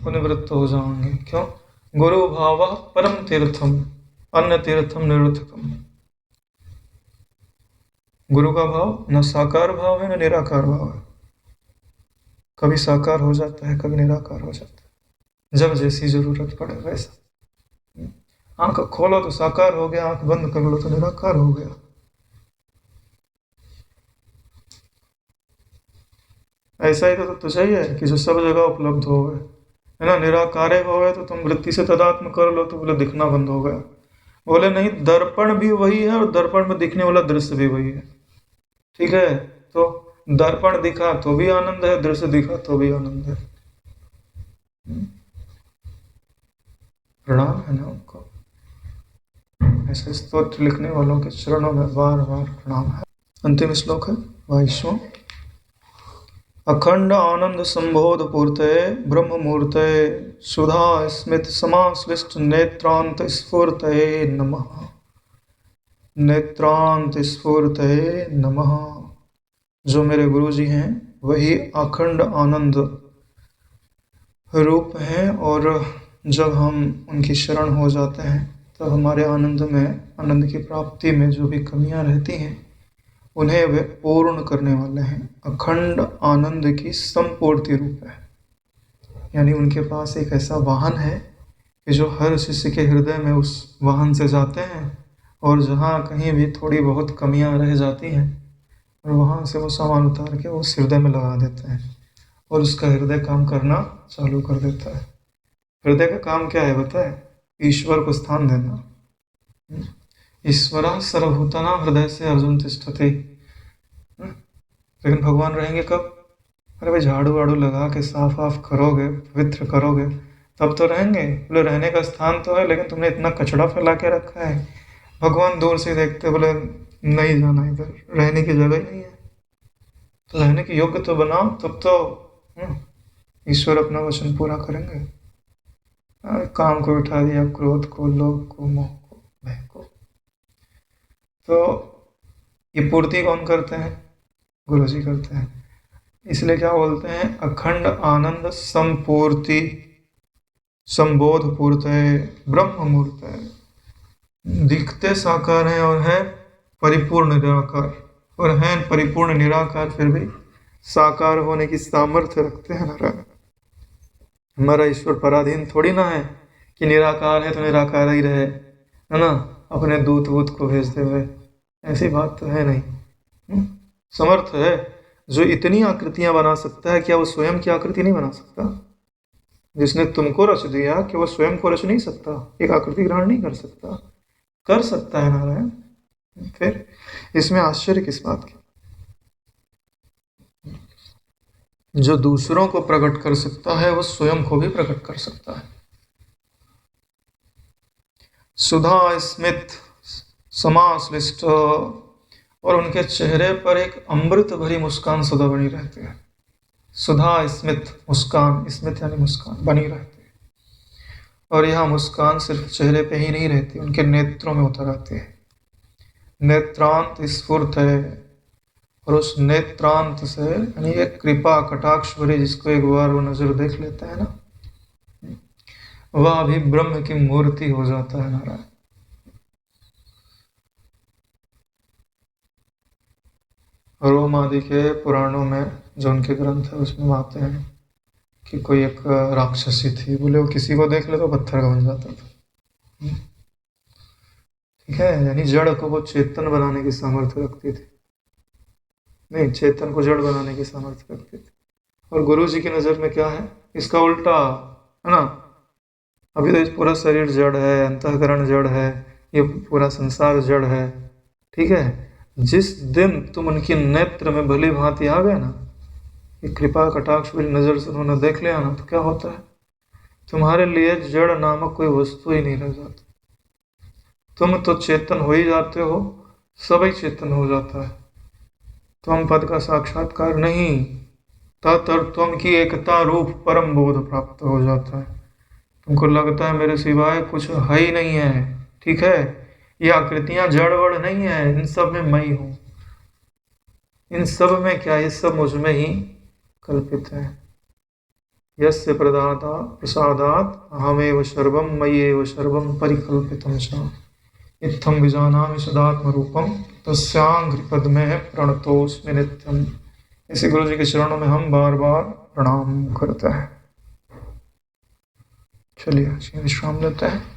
वो निवृत्त हो जाएंगे। क्यों, गुरु भाव परम तीर्थम, अन्य तीर्थम निरर्थकम। गुरु का भाव न साकार भाव है, न निराकार भाव है। कभी साकार हो जाता है, कभी निराकार हो जाता है, जब जैसी जरूरत पड़े वैसा। आंख खोलो तो साकार हो गया, आंख बंद कर लो तो निराकार हो गया। ऐसा ही तो चाहिए कि जो सब जगह उपलब्ध हो गए, है ना। निराकारे हो गए तो तुम वृत्ति से तदात्म कर लो, तो बोले दिखना बंद हो गया। बोले नहीं, दर्पण भी वही है और दर्पण में दिखने वाला दृश्य भी वही है। ठीक है, तो दर्पण दिखा तो भी आनंद है, दृश्य दिखा तो भी आनंद है। प्रणाम है ना उनको, ऐसे स्तोत्र लिखने वालों के चरणों में बार बार प्रणाम है। अंतिम श्लोक है 22वां। अखंड आनंद संबोध पूर्तये ब्रह्म मूर्तये सुधा स्मित समाश्लिष्ट नेत्रांत स्फूर्तये नमः। नेत्रांत स्फूर्तये नमः। जो मेरे गुरु जी हैं वही अखंड आनंद रूप हैं, और जब हम उनकी शरण हो जाते हैं तो हमारे आनंद में, आनंद की प्राप्ति में जो भी कमियां रहती हैं उन्हें वे पूर्ण करने वाले हैं। अखंड आनंद की संपूर्ति रूप है, यानी उनके पास एक ऐसा वाहन है कि जो हर शिष्य के हृदय में उस वाहन से जाते हैं, और जहाँ कहीं भी थोड़ी बहुत कमियां रह जाती हैं, और वहाँ से वो सामान उतार के उस हृदय में लगा देते हैं, और उसका हृदय काम करना चालू कर देता है। हृदय का काम क्या है बताए, ईश्वर को स्थान देना। ईश्वरा सर्वभूतानां हृदय से अर्जुन तिष्ठते। लेकिन भगवान रहेंगे कब, अरे भाई झाड़ू वाड़ू लगा के साफ वाफ करोगे, पवित्र करोगे, तब तो रहेंगे। बोले रहने का स्थान तो है, लेकिन तुमने इतना कचड़ा फैला के रखा है। भगवान दूर से देखते, बोले नहीं जाना इधर, रहने की जगह ही नहीं है, तो रहने के योग्य तो बनाओ, तब तो ईश्वर अपना वचन पूरा करेंगे। काम को उठा दिया, क्रोध को, लोभ को, मोह को, भय को। तो ये पूर्ति कौन करते हैं, गुरु जी करते हैं। इसलिए क्या बोलते हैं, अखंड आनंद संपूर्ति संबोध पूर्त है ब्रह्म मूर्त है। दिखते साकार हैं और है परिपूर्ण निराकार, और हैं परिपूर्ण निराकार फिर भी साकार होने की सामर्थ्य रखते हैं नारायण। हमारा ईश्वर पराधीन थोड़ी ना है कि निराकार है तो निराकार ही रहे, है ना, अपने दूत वूत को भेजते हुए, ऐसी बात तो है नहीं। समर्थ है, जो इतनी आकृतियां बना सकता है, क्या वो स्वयं की आकृति नहीं बना सकता? जिसने तुमको रच दिया, कि वो स्वयं को रच नहीं सकता, एक आकृति ग्रहण नहीं कर सकता? कर सकता है नारायण। फिर इसमें आश्चर्य किस बात की? जो दूसरों को प्रकट कर सकता है, वो स्वयं को भी प्रकट कर सकता है। सुधा स्मित समाश्लिष्ट, और उनके चेहरे पर एक अमृत भरी मुस्कान सदा बनी रहती है। सुधा स्मित मुस्कान, स्मित यानी मुस्कान, बनी रहती है। और यह मुस्कान सिर्फ चेहरे पे ही नहीं रहती, उनके नेत्रों में उतर आती है। नेत्रांत स्फुर्त है, और उस नेत्रांत से यानी एक कृपा कटाक्ष भरी, जिसको एक बार वो नजर देख लेता है ना, वह भी ब्रह्म की मूर्ति हो जाता है नारायण। रोम आदि के पुराणों में जो उनके ग्रंथ है, उसमें आते हैं कि कोई एक राक्षसी थी, बोले वो किसी को देख ले तो पत्थर का बन जाता था। ठीक है, यानी जड़ को वो चेतन बनाने की सामर्थ्य रखती थी। नहीं, चेतन को जड़ बनाने की सामर्थ्य रखती थी। और गुरु जी की नज़र में क्या है, इसका उल्टा है ना। अभी तो पूरा शरीर जड़ है, अंतःकरण जड़ है, ये पूरा संसार जड़ है। ठीक है, जिस दिन तुम उनकी नेत्र में भली भांति आ गए ना, ये कृपा कटाक्ष भरी नजर से उन्होंने देख लिया ना, तो क्या होता है, तुम्हारे लिए जड़ नामक कोई वस्तु ही नहीं रह जाती। तुम तो चेतन हो ही जाते हो, सभी चेतन हो जाता है। तुम पद का साक्षात्कार नहीं, तत्व की एकता रूप परम बोध प्राप्त हो जाता है। तुमको लगता है मेरे सिवाय कुछ है ही नहीं है। ठीक है, ये आकृतियां जड़-वड़ नहीं है, इन सब में मैं ही हूं। इन सब में क्या, ये सब मुझ में ही कल्पित है। यस्य प्रदाता प्रसादात अहमेव सर्वम मय्येव सर्वम परिकल्पितम च इत्थम विजानामि सदात्म रूपम तस्यांघ्रि पद्मे प्रणतोस्मि नित्यम। इसी गुरु जी के चरणों में हम बार बार प्रणाम करते हैं। चलिए विश्राम लेते हैं।